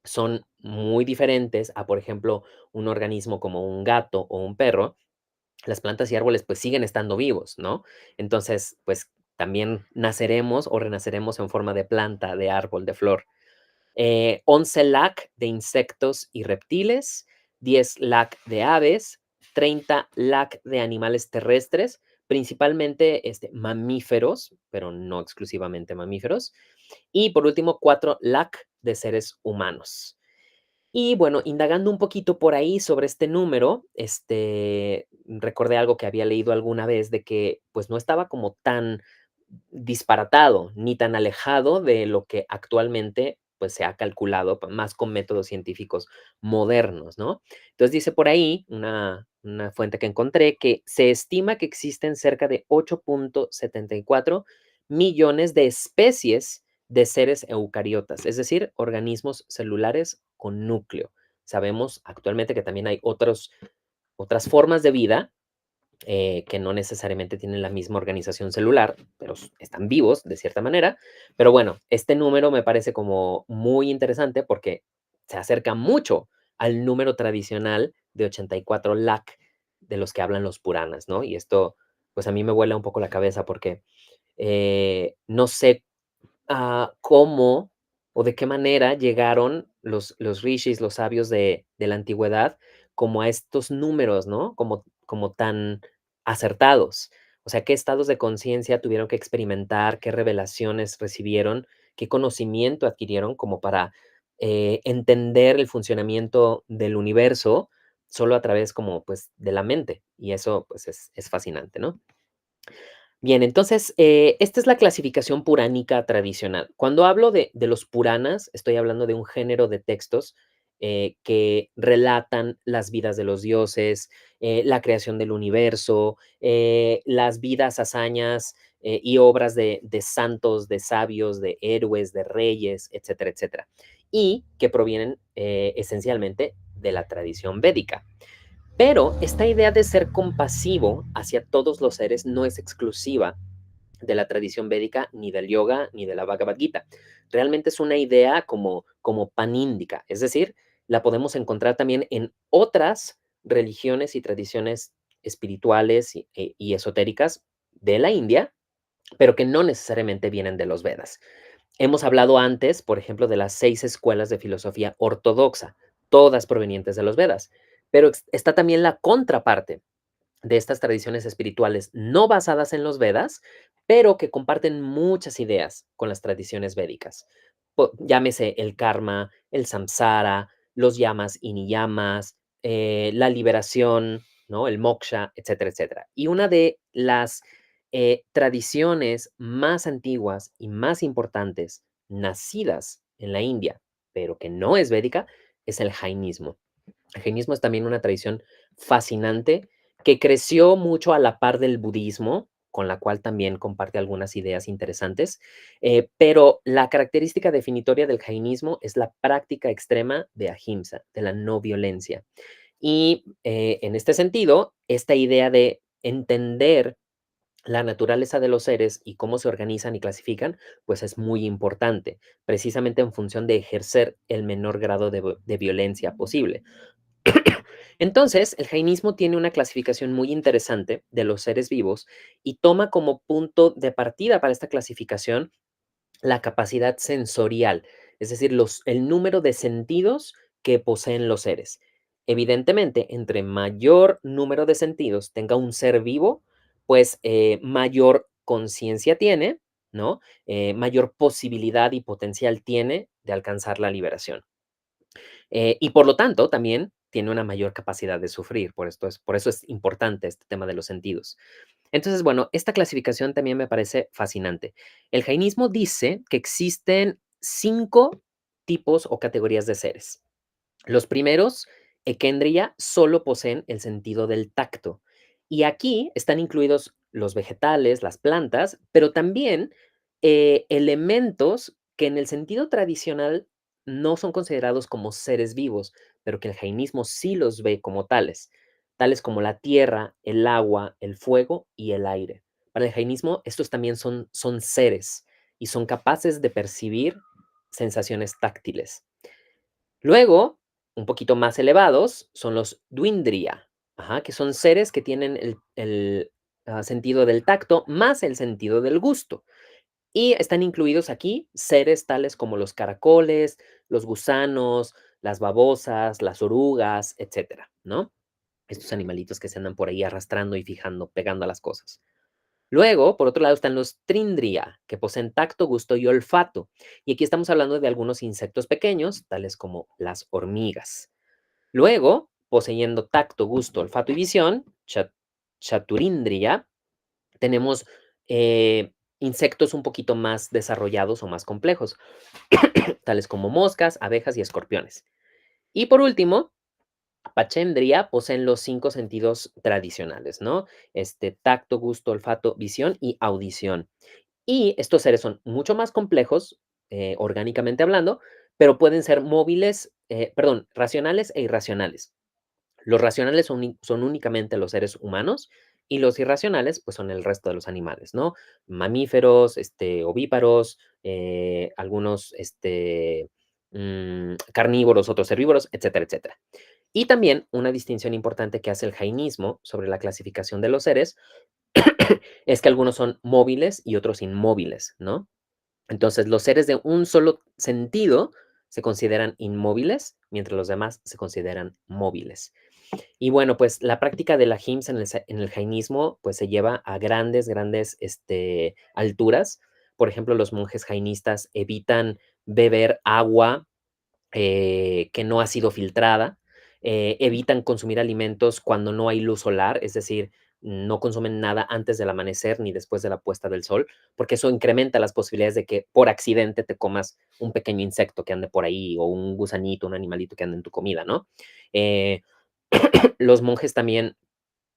son muy diferentes a, por ejemplo, un organismo como un gato o un perro, las plantas y árboles pues siguen estando vivos, ¿no? Entonces, pues también naceremos o renaceremos en forma de planta, de árbol, de flor. 11 lakh de insectos y reptiles, 10 lakh de aves, 30 lakh de animales terrestres, principalmente mamíferos, pero no exclusivamente mamíferos. Y por último, 4 lakh de seres humanos. Y bueno, indagando un poquito por ahí sobre este número, recordé algo que había leído alguna vez de que pues no estaba como tan disparatado ni tan alejado de lo que actualmente pues se ha calculado más con métodos científicos modernos, ¿no? Entonces dice por ahí una fuente que encontré que se estima que existen cerca de 8.74 millones de especies de seres eucariotas, es decir, organismos celulares con núcleo. Sabemos actualmente que también hay otras formas de vida que no necesariamente tienen la misma organización celular, pero están vivos de cierta manera. Pero bueno, este número me parece como muy interesante porque se acerca mucho al número tradicional de 84 lakh de los que hablan los Puranas, ¿no? Y esto, pues a mí me vuela un poco la cabeza porque no sé cómo o de qué manera llegaron los rishis, los sabios de la antigüedad, como a estos números, ¿no? Como tan acertados. O sea, qué estados de conciencia tuvieron que experimentar, qué revelaciones recibieron, qué conocimiento adquirieron como para entender el funcionamiento del universo solo a través como pues de la mente. Y eso pues es fascinante, ¿no? Bien, entonces, esta es la clasificación puránica tradicional. Cuando hablo de los Puranas, estoy hablando de un género de textos que relatan las vidas de los dioses, la creación del universo, las vidas, hazañas y obras de santos, de sabios, de héroes, de reyes, etcétera, etcétera. Y que provienen esencialmente de la tradición védica. Pero esta idea de ser compasivo hacia todos los seres no es exclusiva de la tradición védica, ni del yoga, ni de la Bhagavad Gita. realmente es una idea como paníndica, es decir, la podemos encontrar también en otras religiones y tradiciones espirituales y esotéricas de la India, pero que no necesariamente vienen de los Vedas. Hemos hablado antes, por ejemplo, de las 6 escuelas de filosofía ortodoxa, todas provenientes de los Vedas, pero está también la contraparte de estas tradiciones espirituales no basadas en los Vedas, pero que comparten muchas ideas con las tradiciones védicas. Llámese el karma, el samsara, los yamas y niyamas, la liberación, ¿no? El moksha, etcétera, etcétera. Y una de las tradiciones más antiguas y más importantes nacidas en la India, pero que no es védica, es el jainismo. El jainismo es también una tradición fascinante que creció mucho a la par del budismo, con la cual también comparte algunas ideas interesantes, pero la característica definitoria del jainismo es la práctica extrema de ahimsa, de la no violencia. Y en este sentido, esta idea de entender la naturaleza de los seres y cómo se organizan y clasifican, pues es muy importante, precisamente en función de ejercer el menor grado de violencia posible. Entonces, el jainismo tiene una clasificación muy interesante de los seres vivos y toma como punto de partida para esta clasificación la capacidad sensorial, es decir, el número de sentidos que poseen los seres. Evidentemente, entre mayor número de sentidos tenga un ser vivo, pues mayor conciencia tiene, ¿no? Mayor posibilidad y potencial tiene de alcanzar la liberación. Y por lo tanto, también tiene una mayor capacidad de sufrir, por eso es importante este tema de los sentidos. Entonces, bueno, esta clasificación también me parece fascinante. El jainismo dice que existen 5 tipos o categorías de seres. Los primeros, Ekendriya, solo poseen el sentido del tacto. Y aquí están incluidos los vegetales, las plantas, pero también elementos que en el sentido tradicional no son considerados como seres vivos, pero que el jainismo sí los ve como tales como la tierra, el agua, el fuego y el aire. Para el jainismo, estos también son seres y son capaces de percibir sensaciones táctiles. Luego, un poquito más elevados, son los Dwindriya, que son seres que tienen el sentido del tacto más el sentido del gusto. Y están incluidos aquí seres tales como los caracoles, los gusanos, las babosas, las orugas, etcétera, ¿no? Estos animalitos que se andan por ahí arrastrando y fijando, pegando a las cosas. Luego, por otro lado, están los Trindria, que poseen tacto, gusto y olfato. Y aquí estamos hablando de algunos insectos pequeños, tales como las hormigas. Luego, poseyendo tacto, gusto, olfato y visión, Chaturindriya, tenemos insectos un poquito más desarrollados o más complejos, tales como moscas, abejas y escorpiones. Y por último, Pachendria poseen los 5 sentidos tradicionales, ¿no? Tacto, gusto, olfato, visión y audición. Y estos seres son mucho más complejos, orgánicamente hablando, pero pueden ser racionales e irracionales. Los racionales son únicamente los seres humanos y los irracionales, pues son el resto de los animales, ¿no? Mamíferos, ovíparos, algunos carnívoros, otros herbívoros, etcétera, etcétera. Y también una distinción importante que hace el jainismo sobre la clasificación de los seres es que algunos son móviles y otros inmóviles, ¿no? Entonces, los seres de un solo sentido se consideran inmóviles, mientras los demás se consideran móviles. Y bueno, pues la práctica de la HIMSS en el jainismo pues se lleva a grandes alturas. Por ejemplo, los monjes jainistas evitan beber agua que no ha sido filtrada, evitan consumir alimentos cuando no hay luz solar, es decir, no consumen nada antes del amanecer ni después de la puesta del sol, porque eso incrementa las posibilidades de que por accidente te comas un pequeño insecto que ande por ahí o un gusanito, un animalito que ande en tu comida, ¿no? Eh, los monjes también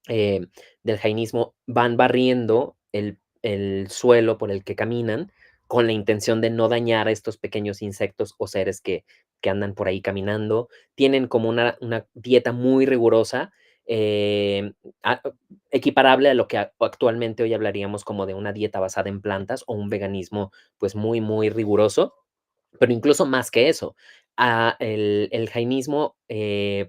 del jainismo van barriendo el suelo por el que caminan con la intención de no dañar a estos pequeños insectos o seres que andan por ahí caminando. Tienen como una dieta muy rigurosa, eh, a- equiparable a lo que actualmente hoy hablaríamos como de una dieta basada en plantas o un veganismo pues muy, muy riguroso. Pero incluso más que eso, el jainismo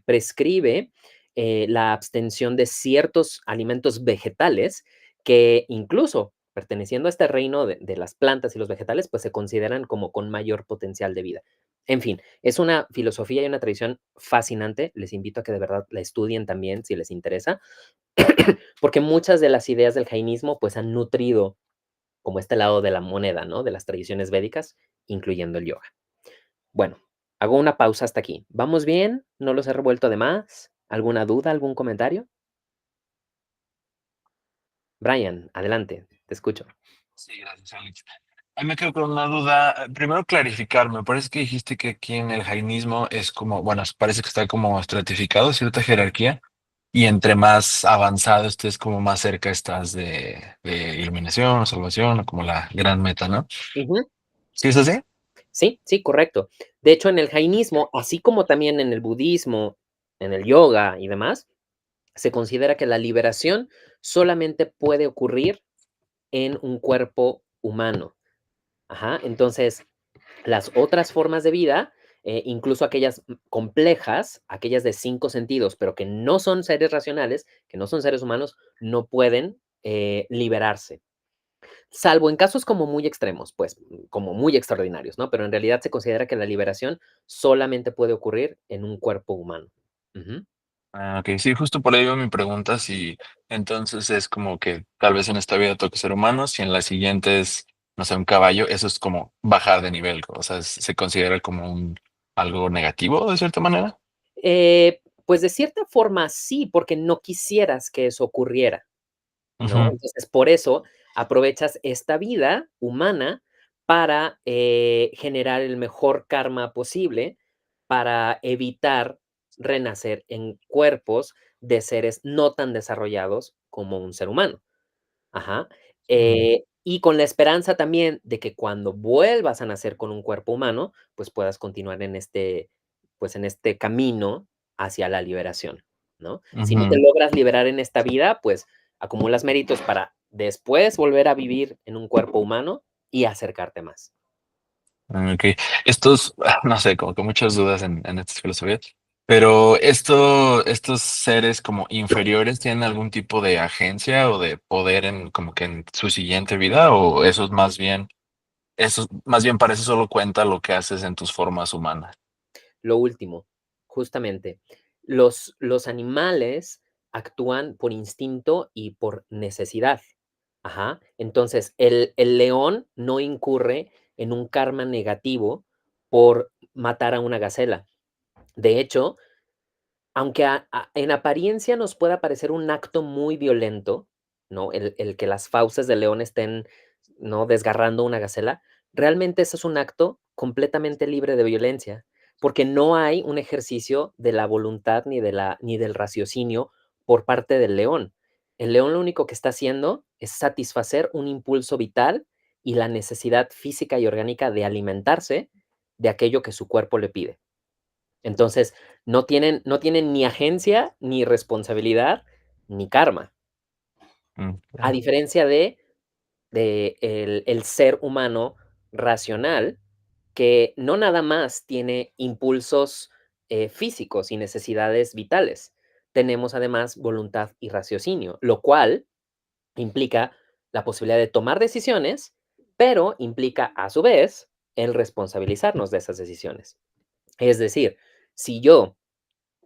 prescribe la abstención de ciertos alimentos vegetales que incluso perteneciendo a este reino de las plantas y los vegetales, pues se consideran como con mayor potencial de vida. En fin, es una filosofía y una tradición fascinante. Les invito a que de verdad la estudien también si les interesa, porque muchas de las ideas del jainismo pues han nutrido como este lado de la moneda, ¿no? De las tradiciones védicas, incluyendo el yoga. Bueno, hago una pausa hasta aquí. ¿Vamos bien? ¿No los he revuelto de más? ¿Alguna duda, algún comentario? Brian, adelante, te escucho. Sí, gracias, Alex. A mí me quedo con una duda. Primero clarificar, me parece que dijiste que aquí en el jainismo es como, bueno, parece que está como estratificado, cierta jerarquía, y entre más avanzado estés, como más cerca estás de iluminación o salvación, o como la gran meta, ¿no? Ujú. ¿Sí es así? Sí, sí, correcto. De hecho, en el jainismo, así como también en el budismo, en el yoga y demás, se considera que la liberación solamente puede ocurrir en un cuerpo humano. Ajá, entonces, las otras formas de vida, incluso aquellas complejas, aquellas de 5 sentidos, pero que no son seres racionales, que no son seres humanos, no pueden liberarse. Salvo en casos como muy extremos, pues, como muy extraordinarios, ¿no? Pero en realidad se considera que la liberación solamente puede ocurrir en un cuerpo humano. Ujú. Ah, ok, sí, justo por ahí va mi pregunta, si entonces es como que tal vez en esta vida toque ser humano, si en la siguiente es, no sé, un caballo, eso es como bajar de nivel, o sea, se considera como algo negativo de cierta manera. Pues de cierta forma sí, porque no quisieras que eso ocurriera, ¿no? Ujú, Entonces, por eso aprovechas esta vida humana para, generar el mejor karma posible, para evitar renacer en cuerpos de seres no tan desarrollados como un ser humano. Ajá. mm, Y con la esperanza también de que cuando vuelvas a nacer con un cuerpo humano, pues puedas continuar en este, pues en este camino hacia la liberación, ¿no? Si no te ujú. logras liberar en esta vida, pues acumulas méritos para después volver a vivir en un cuerpo humano y acercarte más. Ok, estos, no sé, como que muchas dudas en estas filosofías, pero estos seres como inferiores tienen algún tipo de agencia o de poder en como que en su siguiente vida, o eso más bien para eso solo cuenta lo que haces en tus formas humanas. Lo último, justamente, los animales actúan por instinto y por necesidad. Ajá. Entonces, el león no incurre en un karma negativo por matar a una gacela. De hecho, aunque en apariencia nos pueda parecer un acto muy violento, ¿no? El que las fauces del león estén, ¿no? Desgarrando una gacela, realmente eso es un acto completamente libre de violencia, porque no hay un ejercicio de la voluntad ni del raciocinio por parte del león. El león lo único que está haciendo es satisfacer un impulso vital y la necesidad física y orgánica de alimentarse de aquello que su cuerpo le pide. Entonces, no tienen ni agencia, ni responsabilidad, ni karma. Mm, A diferencia de el ser humano racional, que no nada más tiene impulsos, físicos y necesidades vitales. Tenemos además voluntad y raciocinio, lo cual implica la posibilidad de tomar decisiones, pero implica, a su vez, el responsabilizarnos de esas decisiones. Es decir, si yo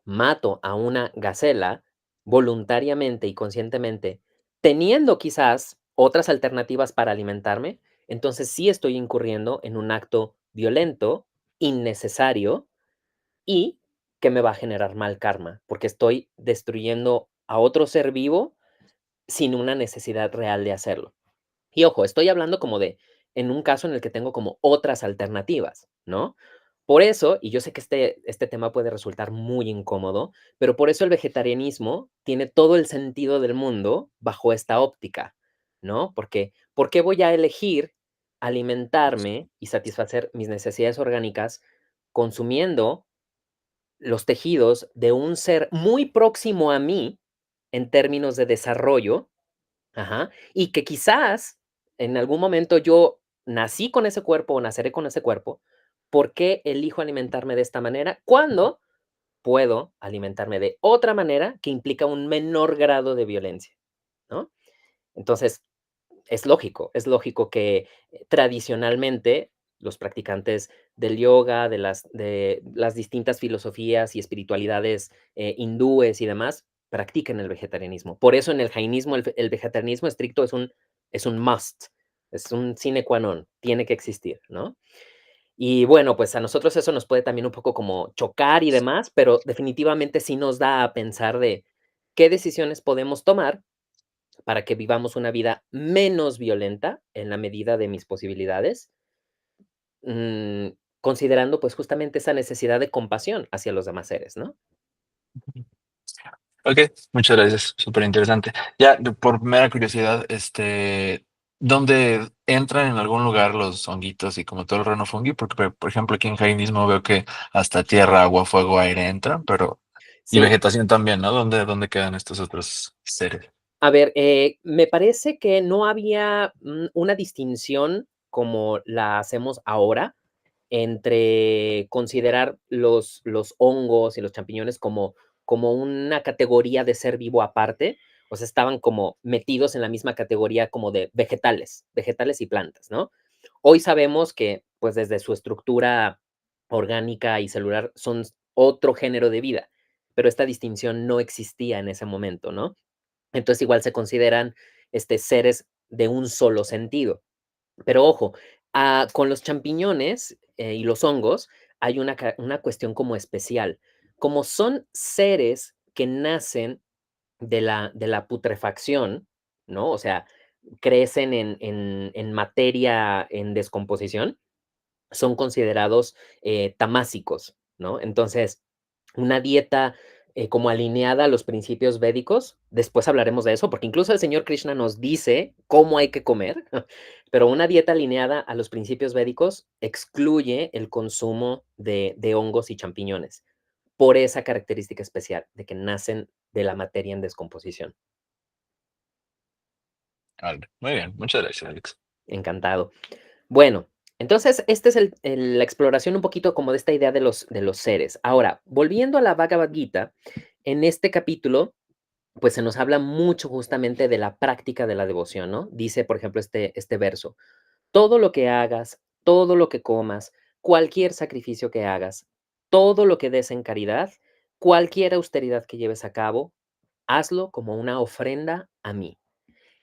mato a una gacela voluntariamente y conscientemente, teniendo quizás otras alternativas para alimentarme, entonces sí estoy incurriendo en un acto violento, innecesario y que me va a generar mal karma, porque estoy destruyendo a otro ser vivo sin una necesidad real de hacerlo. Y ojo, estoy hablando como de en un caso en el que tengo como otras alternativas, ¿no? Por eso, y yo sé que este tema puede resultar muy incómodo, pero por eso el vegetarianismo tiene todo el sentido del mundo bajo esta óptica, ¿no? Porque, ¿por qué voy a elegir alimentarme y satisfacer mis necesidades orgánicas consumiendo los tejidos de un ser muy próximo a mí en términos de desarrollo? Ajá. Y que quizás en algún momento yo nací con ese cuerpo o naceré con ese cuerpo, ¿Por qué elijo alimentarme de esta manera cuando puedo alimentarme de otra manera que implica un menor grado de violencia, ¿no? Entonces, es lógico que tradicionalmente los practicantes del yoga, de las distintas filosofías y espiritualidades hindúes y demás, practiquen el vegetarianismo. Por eso en el jainismo el vegetarianismo estricto es un must, es un sine qua non, tiene que existir, ¿no? Y bueno, pues a nosotros eso nos puede también un poco como chocar y demás, pero definitivamente sí nos da a pensar de qué decisiones podemos tomar para que vivamos una vida menos violenta en la medida de mis posibilidades, mm, considerando pues justamente esa necesidad de compasión hacia los demás seres, ¿no? Ok, muchas gracias, súper interesante. Ya, por mera curiosidad, ¿dónde entran en algún lugar los honguitos y como todo el reino fungi? Porque, por ejemplo, aquí en jainismo veo que hasta tierra, agua, fuego, aire entran, pero... Y Sí, vegetación también, ¿no? ¿Dónde quedan estos otros seres? a ver, me parece que no había una distinción como la hacemos ahora entre considerar los hongos y los champiñones como una categoría de ser vivo aparte, o sea, estaban como metidos en la misma categoría como de vegetales y plantas, ¿no? Hoy sabemos que, pues, desde su estructura orgánica y celular son otro género de vida, pero esta distinción no existía en ese momento, ¿no? Entonces, igual se consideran, seres de un solo sentido. Pero ojo, con los champiñones, y los hongos, hay una cuestión como especial. Como son seres que nacen de la putrefacción, ¿no? O sea, crecen en materia en descomposición, son considerados, tamásicos, ¿no? Entonces, una dieta, como alineada a los principios védicos, después hablaremos de eso, porque incluso el señor Krishna nos dice cómo hay que comer, pero una dieta alineada a los principios védicos excluye el consumo de hongos y champiñones, por esa característica especial de que nacen de la materia en descomposición. Vale, muy bien, muchas gracias, Alex. Encantado. Bueno, entonces, esta es la exploración un poquito como de esta idea de los seres. Ahora, volviendo a la Bhagavad Gita, en este capítulo, pues se nos habla mucho justamente de la práctica de la devoción, ¿no? Dice, por ejemplo, este verso, todo lo que hagas, todo lo que comas, cualquier sacrificio que hagas, todo lo que des en caridad, cualquier austeridad que lleves a cabo, hazlo como una ofrenda a mí.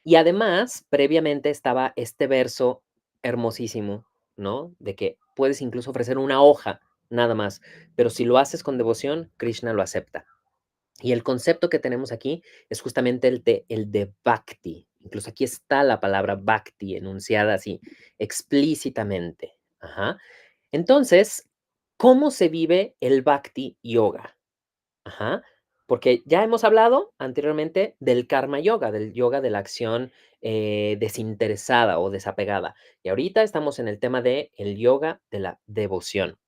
Y además, previamente estaba este verso hermosísimo, ¿no? De que puedes incluso ofrecer una hoja, nada más, pero si lo haces con devoción, Krishna lo acepta. Y el concepto que tenemos aquí es justamente el de bhakti. Incluso aquí está la palabra bhakti enunciada así, explícitamente. Ajá. Entonces, ¿cómo se vive el bhakti yoga? Ajá, porque ya hemos hablado anteriormente del karma yoga, del yoga de la acción desinteresada o desapegada. Y ahorita estamos en el tema de el yoga de la devoción.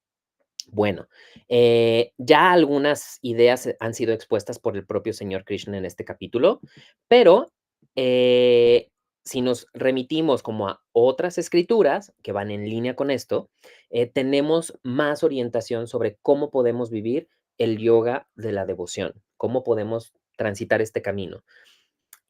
Bueno, ya algunas ideas han sido expuestas por el propio señor Krishna en este capítulo, pero si nos remitimos como a otras escrituras que van en línea con esto, tenemos más orientación sobre cómo podemos vivir el yoga de la devoción, cómo podemos transitar este camino.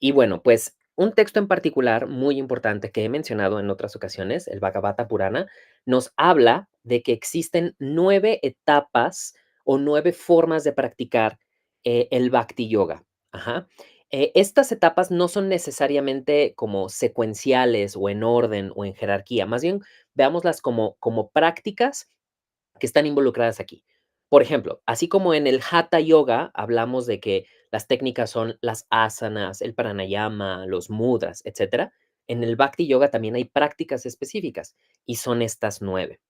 Y bueno, pues un texto en particular muy importante que he mencionado en otras ocasiones, el Bhagavata Purana, nos habla de que existen 9 etapas o 9 formas de practicar el Bhakti Yoga. Ajá. Estas etapas no son necesariamente como secuenciales o en orden o en jerarquía, más bien veámoslas como prácticas que están involucradas aquí. Por ejemplo, así como en el Hatha Yoga hablamos de que las técnicas son las asanas, el pranayama, los mudras, etcétera, en el Bhakti Yoga también hay prácticas específicas y son estas 9.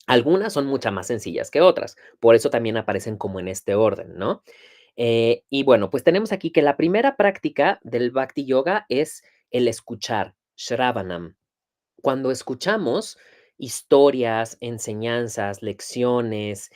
Algunas son mucho más sencillas que otras, por eso también aparecen como en este orden, ¿no? Y bueno, pues tenemos aquí que la primera práctica del Bhakti Yoga es el escuchar, Shravanam. Cuando escuchamos historias, enseñanzas, lecciones,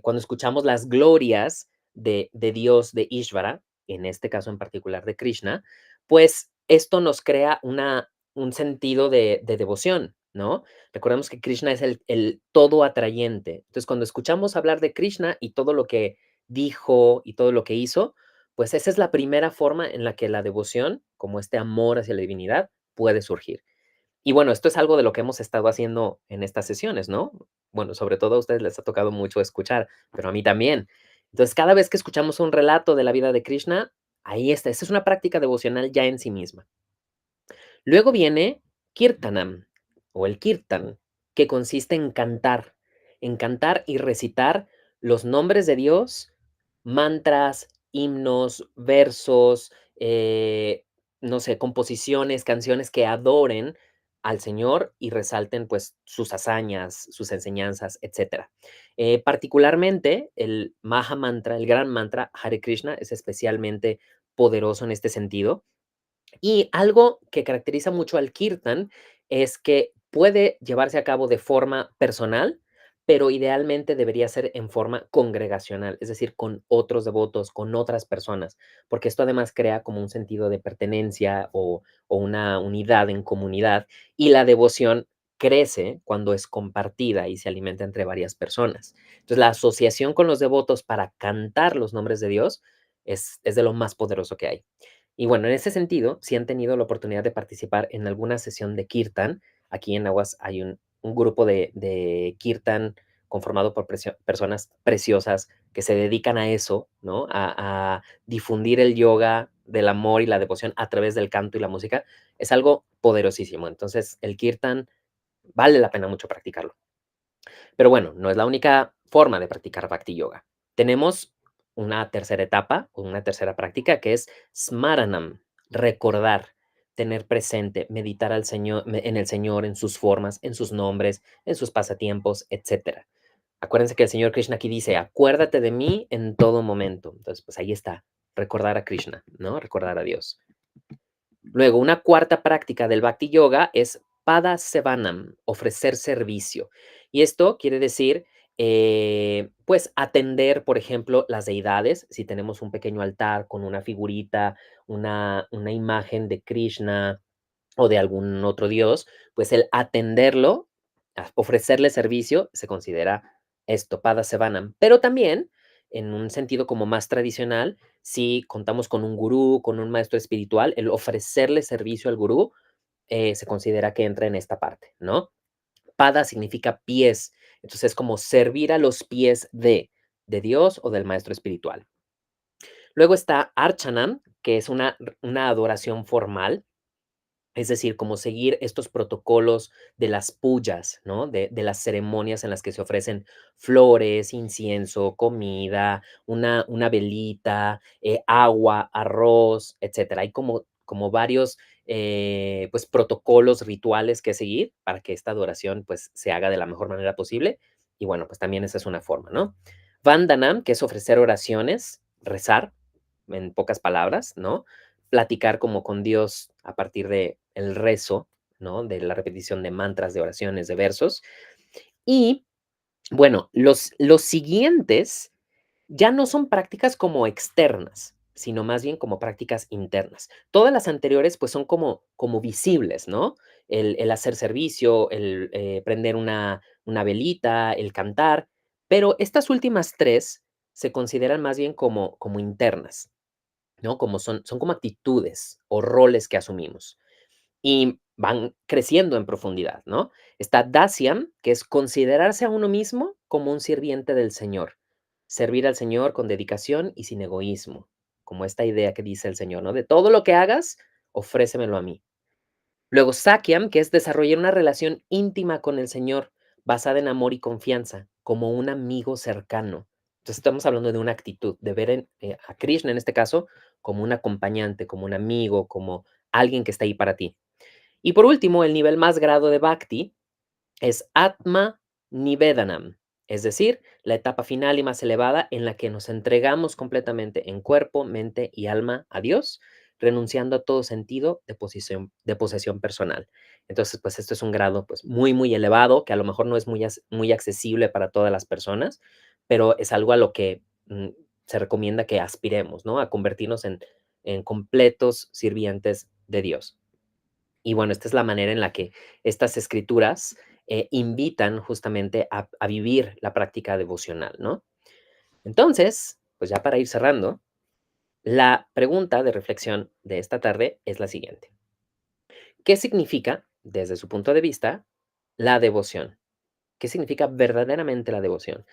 cuando escuchamos las glorias de Dios, de Ishvara, en este caso en particular de Krishna, pues esto nos crea un sentido de devoción, ¿no? Recordemos que Krishna es el todo atrayente. Entonces, cuando escuchamos hablar de Krishna y todo lo que dijo y todo lo que hizo, pues esa es la primera forma en la que la devoción, como este amor hacia la divinidad, puede surgir. Y bueno, esto es algo de lo que hemos estado haciendo en estas sesiones, ¿no? Bueno, sobre todo a ustedes les ha tocado mucho escuchar, pero a mí también. Entonces, cada vez que escuchamos un relato de la vida de Krishna, ahí está. Esa es una práctica devocional ya en sí misma. Luego viene Kirtanam o el Kirtan, que consiste en cantar y recitar los nombres de Dios, mantras, himnos, versos, no sé, composiciones, canciones que adoren al Señor y resalten pues sus hazañas, sus enseñanzas, etcétera. Particularmente el Maha Mantra, el gran mantra Hare Krishna es especialmente poderoso en este sentido y algo que caracteriza mucho al kirtan es que puede llevarse a cabo de forma personal, pero idealmente debería ser en forma congregacional, es decir, con otros devotos, con otras personas, porque esto además crea como un sentido de pertenencia o una unidad en comunidad y la devoción crece cuando es compartida y se alimenta entre varias personas. Entonces, la asociación con los devotos para cantar los nombres de Dios es de lo más poderoso que hay. Y bueno, en ese sentido, si han tenido la oportunidad de participar en alguna sesión de Kirtan, aquí en Aguas hay un grupo de Kirtan conformado por personas preciosas que se dedican a eso, ¿no? A difundir el yoga del amor y la devoción a través del canto y la música. Es algo poderosísimo. Entonces, el Kirtan vale la pena mucho practicarlo. Pero bueno, no es la única forma de practicar Bhakti Yoga. Tenemos una tercera etapa o una tercera práctica que es Smaranam, recordar, tener presente, meditar al Señor, en el Señor, en sus formas, en sus nombres, en sus pasatiempos, etcétera. Acuérdense que el Señor Krishna aquí dice, acuérdate de mí en todo momento. Entonces, pues ahí está, recordar a Krishna, ¿no? Recordar a Dios. Luego, una cuarta práctica del Bhakti Yoga es Pada Sevanam, ofrecer servicio. Y esto quiere decir, pues, atender, por ejemplo, las deidades. Si tenemos un pequeño altar con una figurita, una imagen de Krishna o de algún otro dios, pues el atenderlo, ofrecerle servicio, se considera esto, Pada Sevanam. Pero también, en un sentido como más tradicional, si contamos con un gurú, con un maestro espiritual, el ofrecerle servicio al gurú se considera que entra en esta parte, ¿no? Pada significa pies, entonces es como servir a los pies de Dios o del maestro espiritual. Luego está Archanam, que es una adoración formal, es decir, como seguir estos protocolos de las puyas, ¿no? De las ceremonias en las que se ofrecen flores, incienso, comida, una velita, agua, arroz, etcétera. Hay como varios, pues, protocolos rituales que seguir para que esta adoración, pues, se haga de la mejor manera posible. Y bueno, pues también esa es una forma, ¿no? Vandanam, que es ofrecer oraciones, rezar, en pocas palabras, ¿no? Platicar como con Dios a partir de el rezo, ¿no? De la repetición de mantras, de oraciones, de versos. Y bueno, los siguientes ya no son prácticas como externas, sino más bien como prácticas internas. Todas las anteriores pues son como visibles, ¿no? El hacer servicio, el prender una velita, el cantar, pero estas últimas tres se consideran más bien como internas, ¿no? Como son como actitudes o roles que asumimos y van creciendo en profundidad, ¿no? Está Dasyam, que es considerarse a uno mismo como un sirviente del Señor, servir al Señor con dedicación y sin egoísmo, como esta idea que dice el Señor, ¿no? De todo lo que hagas, ofrécemelo a mí. Luego Sakyam, que es desarrollar una relación íntima con el Señor, basada en amor y confianza, como un amigo cercano. Entonces estamos hablando de una actitud, de ver a Krishna en este caso como un acompañante, como un amigo, como alguien que está ahí para ti. Y por último, el nivel más grado de Bhakti es Atma Nivedanam, es decir, la etapa final y más elevada en la que nos entregamos completamente en cuerpo, mente y alma a Dios, renunciando a todo sentido de posesión personal. Entonces, pues esto es un grado pues muy, muy elevado, que a lo mejor no es muy accesible para todas las personas, pero es algo a lo que se recomienda que aspiremos, ¿no? A convertirnos en completos sirvientes de Dios. Y bueno, esta es la manera en la que estas escrituras invitan justamente a vivir la práctica devocional, ¿no? Entonces, pues ya para ir cerrando, la pregunta de reflexión de esta tarde es la siguiente. ¿Qué significa, desde su punto de vista, la devoción? ¿Qué significa verdaderamente la devoción?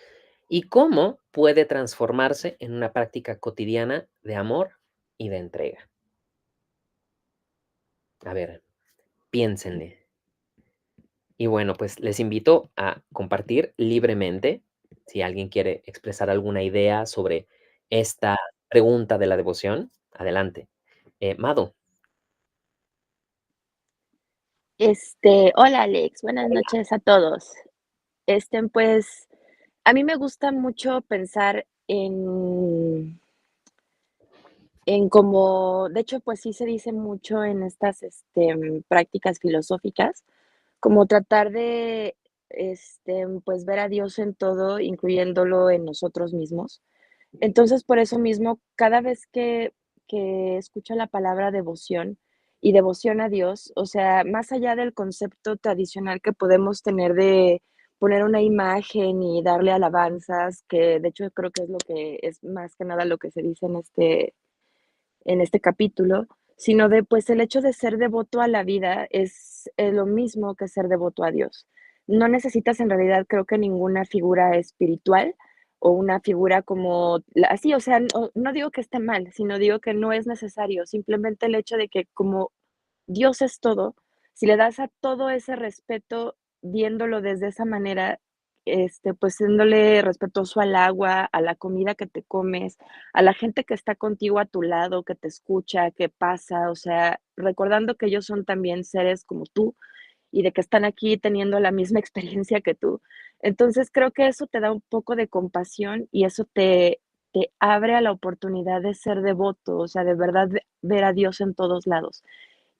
¿Y cómo puede transformarse en una práctica cotidiana de amor y de entrega? A ver, piénsenle. Y bueno, pues les invito a compartir libremente. Si alguien quiere expresar alguna idea sobre esta pregunta de la devoción, adelante. Mado. Hola Alex, buenas noches a todos. Pues a mí me gusta mucho pensar en cómo, de hecho, pues sí se dice mucho en estas prácticas filosóficas, como tratar de pues ver a Dios en todo, incluyéndolo en nosotros mismos. Entonces, por eso mismo, cada vez que escucho la palabra devoción y devoción a Dios, o sea, más allá del concepto tradicional que podemos tener de poner una imagen y darle alabanzas, que de hecho creo que es lo que es más que nada lo que se dice en este capítulo, sino de, pues, el hecho de ser devoto a la vida es lo mismo que ser devoto a Dios. No necesitas en realidad, creo que ninguna figura espiritual o una figura como así, o sea, no digo que esté mal, sino digo que no es necesario. Simplemente el hecho de que como Dios es todo, si le das a todo ese respeto viéndolo desde esa manera, pues siéndole respetuoso al agua, a la comida que te comes, a la gente que está contigo a tu lado, que te escucha, que pasa, o sea, recordando que ellos son también seres como tú y de que están aquí teniendo la misma experiencia que tú. Entonces, creo que eso te da un poco de compasión y eso te abre a la oportunidad de ser devoto, o sea, de verdad ver a Dios en todos lados.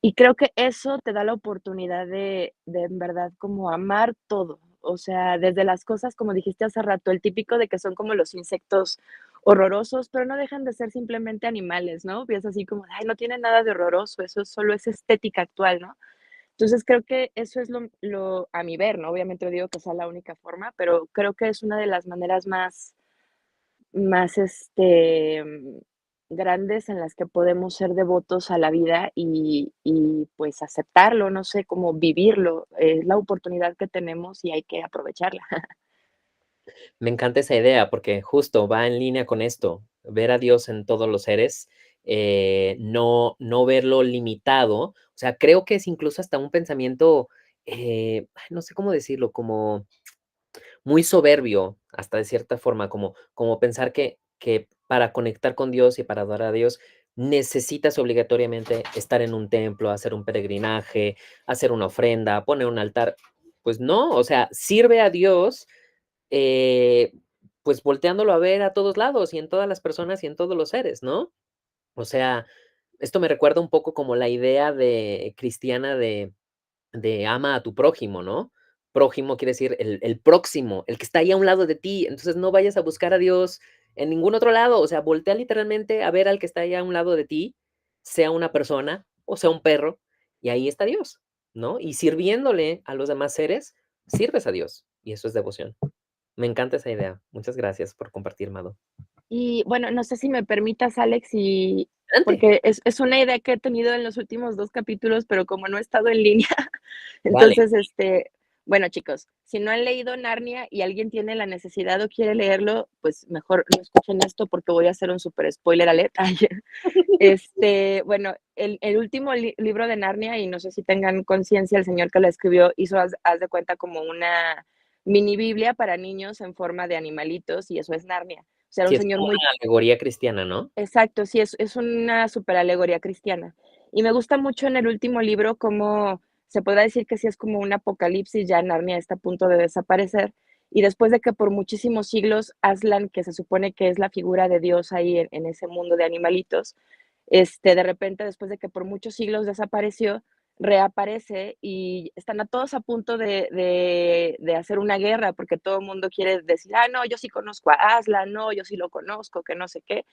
Y creo que eso te da la oportunidad de en verdad como amar todo, o sea, desde las cosas, como dijiste hace rato, el típico de que son como los insectos horrorosos, pero no dejan de ser simplemente animales, ¿no? Piensas así como, ay, no tiene nada de horroroso, eso solo es estética actual, ¿no? Entonces, creo que eso es lo a mi ver, ¿no? Obviamente, no digo que sea la única forma, pero creo que es una de las maneras más, grandes en las que podemos ser devotos a la vida y, pues, aceptarlo, no sé, cómo vivirlo. Es la oportunidad que tenemos y hay que aprovecharla. Me encanta esa idea porque justo va en línea con esto, ver a Dios en todos los seres, no verlo limitado. O sea, creo que es incluso hasta un pensamiento, ay, no sé cómo decirlo, como muy soberbio, hasta de cierta forma, como pensar que para conectar con Dios y para adorar a Dios necesitas obligatoriamente estar en un templo, hacer un peregrinaje, hacer una ofrenda, poner un altar. Pues no, o sea, sirve a Dios eh, pues volteándolo a ver a todos lados y en todas las personas y en todos los seres, ¿no? O sea, esto me recuerda un poco como la idea de cristiana de ama a tu prójimo, ¿no? Prójimo quiere decir el próximo, el que está ahí a un lado de ti. Entonces no vayas a buscar a Dios en ningún otro lado. O sea, voltea literalmente a ver al que está ahí a un lado de ti, sea una persona o sea un perro, y ahí está Dios, ¿no? Y sirviéndole a los demás seres, sirves a Dios. Y eso es devoción. Me encanta esa idea. Muchas gracias por compartir, Mado. Y bueno, no sé si me permitas, Alex, y Adelante. porque es una idea que he tenido en los últimos 2 capítulos, pero como no he estado en línea, Dale. entonces, bueno, chicos, si no han leído Narnia y alguien tiene la necesidad o quiere leerlo, pues mejor no escuchen esto porque voy a hacer un super spoiler alert. Ay, bueno, el último libro de Narnia, y no sé si tengan conciencia, el señor que lo escribió hizo, haz de cuenta, como una mini Biblia para niños en forma de animalitos, y eso es Narnia. O sea, era Sí, un es señor como muy una alegoría cristiana, ¿no? exacto, sí, es una super alegoría cristiana. Y me gusta mucho en el último libro cómo se podrá decir que sí es como un apocalipsis, ya Narnia está a punto de desaparecer, y después de que por muchísimos siglos Aslan, que se supone que es la figura de Dios ahí en ese mundo de animalitos, de repente, después de que por muchos siglos desapareció, reaparece y están a todos a punto de hacer una guerra, porque todo el mundo quiere decir, ah, no, yo sí conozco a Aslan, no, yo sí lo conozco, que no sé qué.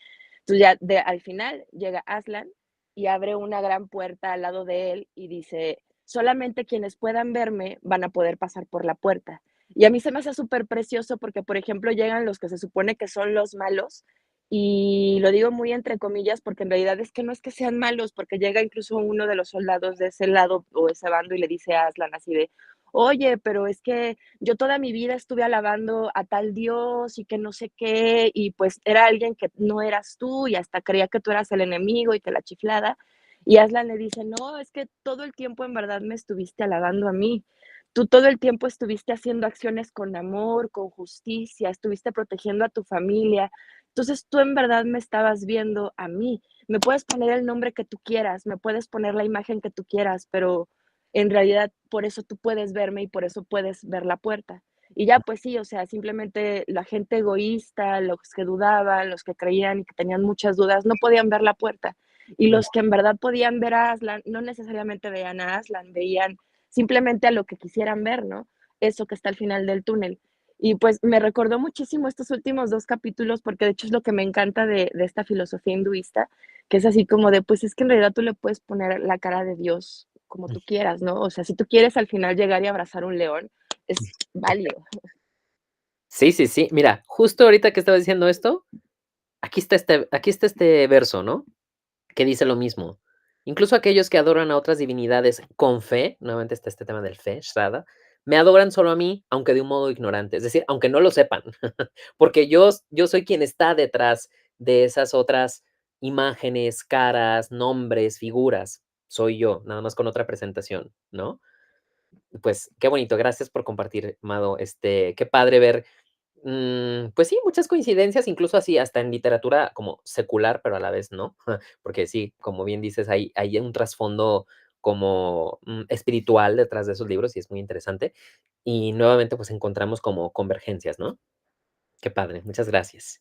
Entonces al final llega Aslan y abre una gran puerta al lado de él y dice, solamente quienes puedan verme van a poder pasar por la puerta. Y a mí se me hace súper precioso porque, por ejemplo, llegan los que se supone que son los malos, y lo digo muy entre comillas, porque en realidad es que no es que sean malos, porque llega incluso uno de los soldados de ese lado o ese bando y le dice a Aslan así de: "Oye, pero es que yo toda mi vida estuve alabando a tal dios y que no sé qué, y pues era alguien que no eras tú y hasta creía que tú eras el enemigo y que la chiflada". Y Aslan le dice: "No, es que todo el tiempo en verdad me estuviste alabando a mí. Tú todo el tiempo estuviste haciendo acciones con amor, con justicia, estuviste protegiendo a tu familia. Entonces tú en verdad me estabas viendo a mí. Me puedes poner el nombre que tú quieras, me puedes poner la imagen que tú quieras, pero en realidad por eso tú puedes verme y por eso puedes ver la puerta". Y ya, pues sí, o sea, simplemente la gente egoísta, los que dudaban, los que creían y que tenían muchas dudas, no podían ver la puerta. Y los que en verdad podían ver a Aslan, no necesariamente veían a Aslan, veían simplemente a lo que quisieran ver, ¿no? Eso que está al final del túnel. Y pues me recordó muchísimo estos últimos 2 capítulos, porque de hecho es lo que me encanta de esta filosofía hinduista, que es así como de, pues es que en realidad tú le puedes poner la cara de Dios como tú quieras, ¿no? O sea, si tú quieres al final llegar y abrazar un león, es válido. Sí, sí, sí. Mira, justo ahorita que estaba diciendo esto, aquí está este verso, ¿no? Que dice lo mismo. Incluso aquellos que adoran a otras divinidades con fe, nuevamente está este tema del fe, Shraddha, me adoran solo a mí, aunque de un modo ignorante, es decir, aunque no lo sepan, porque yo soy quien está detrás de esas otras imágenes, caras, nombres, figuras. Soy yo, nada más con otra presentación, ¿no? Pues qué bonito, gracias por compartir, Mado. Qué padre ver, pues sí, muchas coincidencias, incluso así, hasta en literatura como secular, pero a la vez no, porque sí, como bien dices, hay un trasfondo como espiritual detrás de esos libros y es muy interesante. Y nuevamente, pues encontramos como convergencias, ¿no? Qué padre, muchas gracias.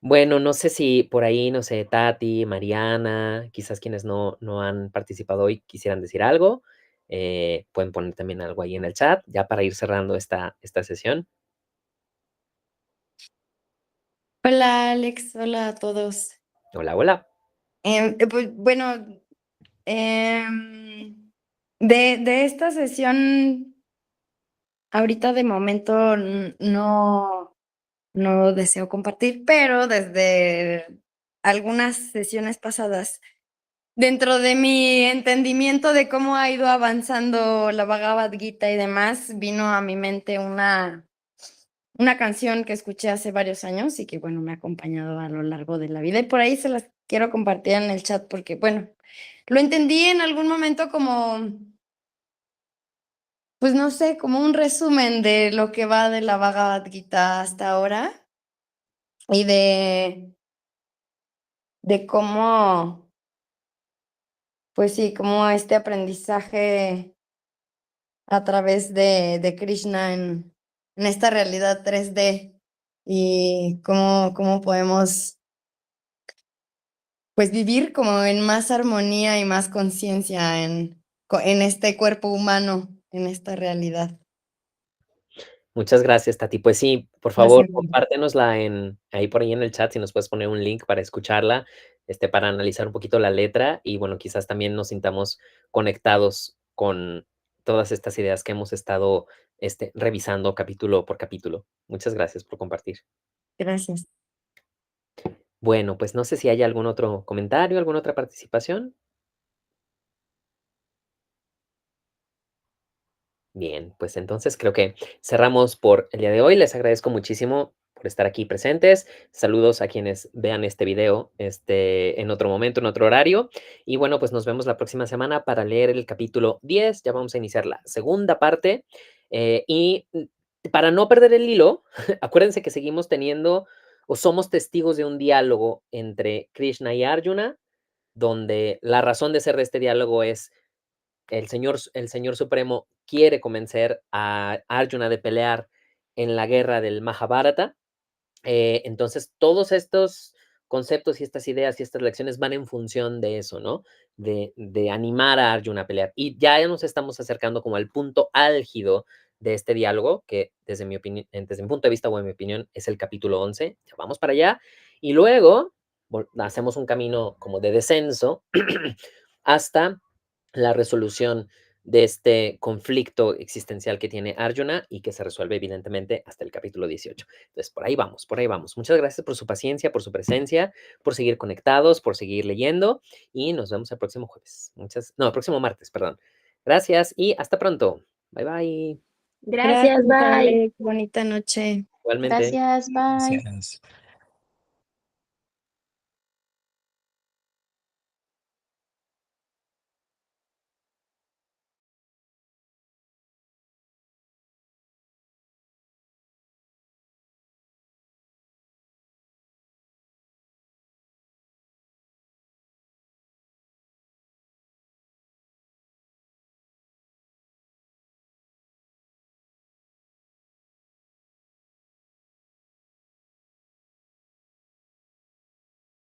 Bueno, no sé si por ahí, no sé, Tati, Mariana, quizás quienes no han participado hoy quisieran decir algo. Pueden poner también algo ahí en el chat, ya para ir cerrando esta sesión. Hola Alex, hola a todos. Hola, hola. Pues bueno, de esta sesión, ahorita de momento no deseo compartir, pero desde algunas sesiones pasadas, dentro de mi entendimiento de cómo ha ido avanzando la Bhagavad Gita y demás, vino a mi mente una canción que escuché hace varios años y que, bueno, me ha acompañado a lo largo de la vida. Y por ahí se las quiero compartir en el chat porque, bueno, lo entendí en algún momento como, pues no sé, como un resumen de lo que va de la Bhagavad Gita hasta ahora y de cómo, pues sí, cómo este aprendizaje a través de Krishna en esta realidad 3D y cómo podemos pues vivir como en más armonía y más conciencia en este cuerpo humano, en esta realidad. Muchas gracias, Tati. Pues sí, por favor, Gracias. compártenosla ahí por ahí en el chat, si nos puedes poner un link para escucharla, para analizar un poquito la letra y bueno, quizás también nos sintamos conectados con todas estas ideas que hemos estado revisando capítulo por capítulo. Muchas gracias por compartir. Gracias. Bueno, pues no sé si hay algún otro comentario, alguna otra participación. Bien, pues entonces creo que cerramos por el día de hoy. Les agradezco muchísimo por estar aquí presentes. Saludos a quienes vean este video en otro momento, en otro horario. Y bueno, pues nos vemos la próxima semana para leer el capítulo 10. Ya vamos a iniciar la segunda parte. Para no perder el hilo, acuérdense que seguimos teniendo o somos testigos de un diálogo entre Krishna y Arjuna, donde la razón de ser de este diálogo es el Señor Supremo quiere convencer a Arjuna de pelear en la guerra del Mahabharata. Entonces, todos estos conceptos y estas ideas y estas lecciones van en función de eso, ¿no? De animar a Arjuna a pelear. Y ya nos estamos acercando como al punto álgido de este diálogo, que desde mi opinión, desde mi punto de vista o en mi opinión, es el capítulo 11. Ya vamos para allá. Y luego hacemos un camino como de descenso hasta la resolución de este conflicto existencial que tiene Arjuna y que se resuelve evidentemente hasta el capítulo 18. Entonces, por ahí vamos, por ahí vamos. Muchas gracias por su paciencia, por su presencia, por seguir conectados, por seguir leyendo y nos vemos el próximo jueves. No, el próximo martes, perdón. Gracias y hasta pronto. Bye bye. Gracias, bye. Alex. Bonita noche. Igualmente. Gracias, bye. Gracias.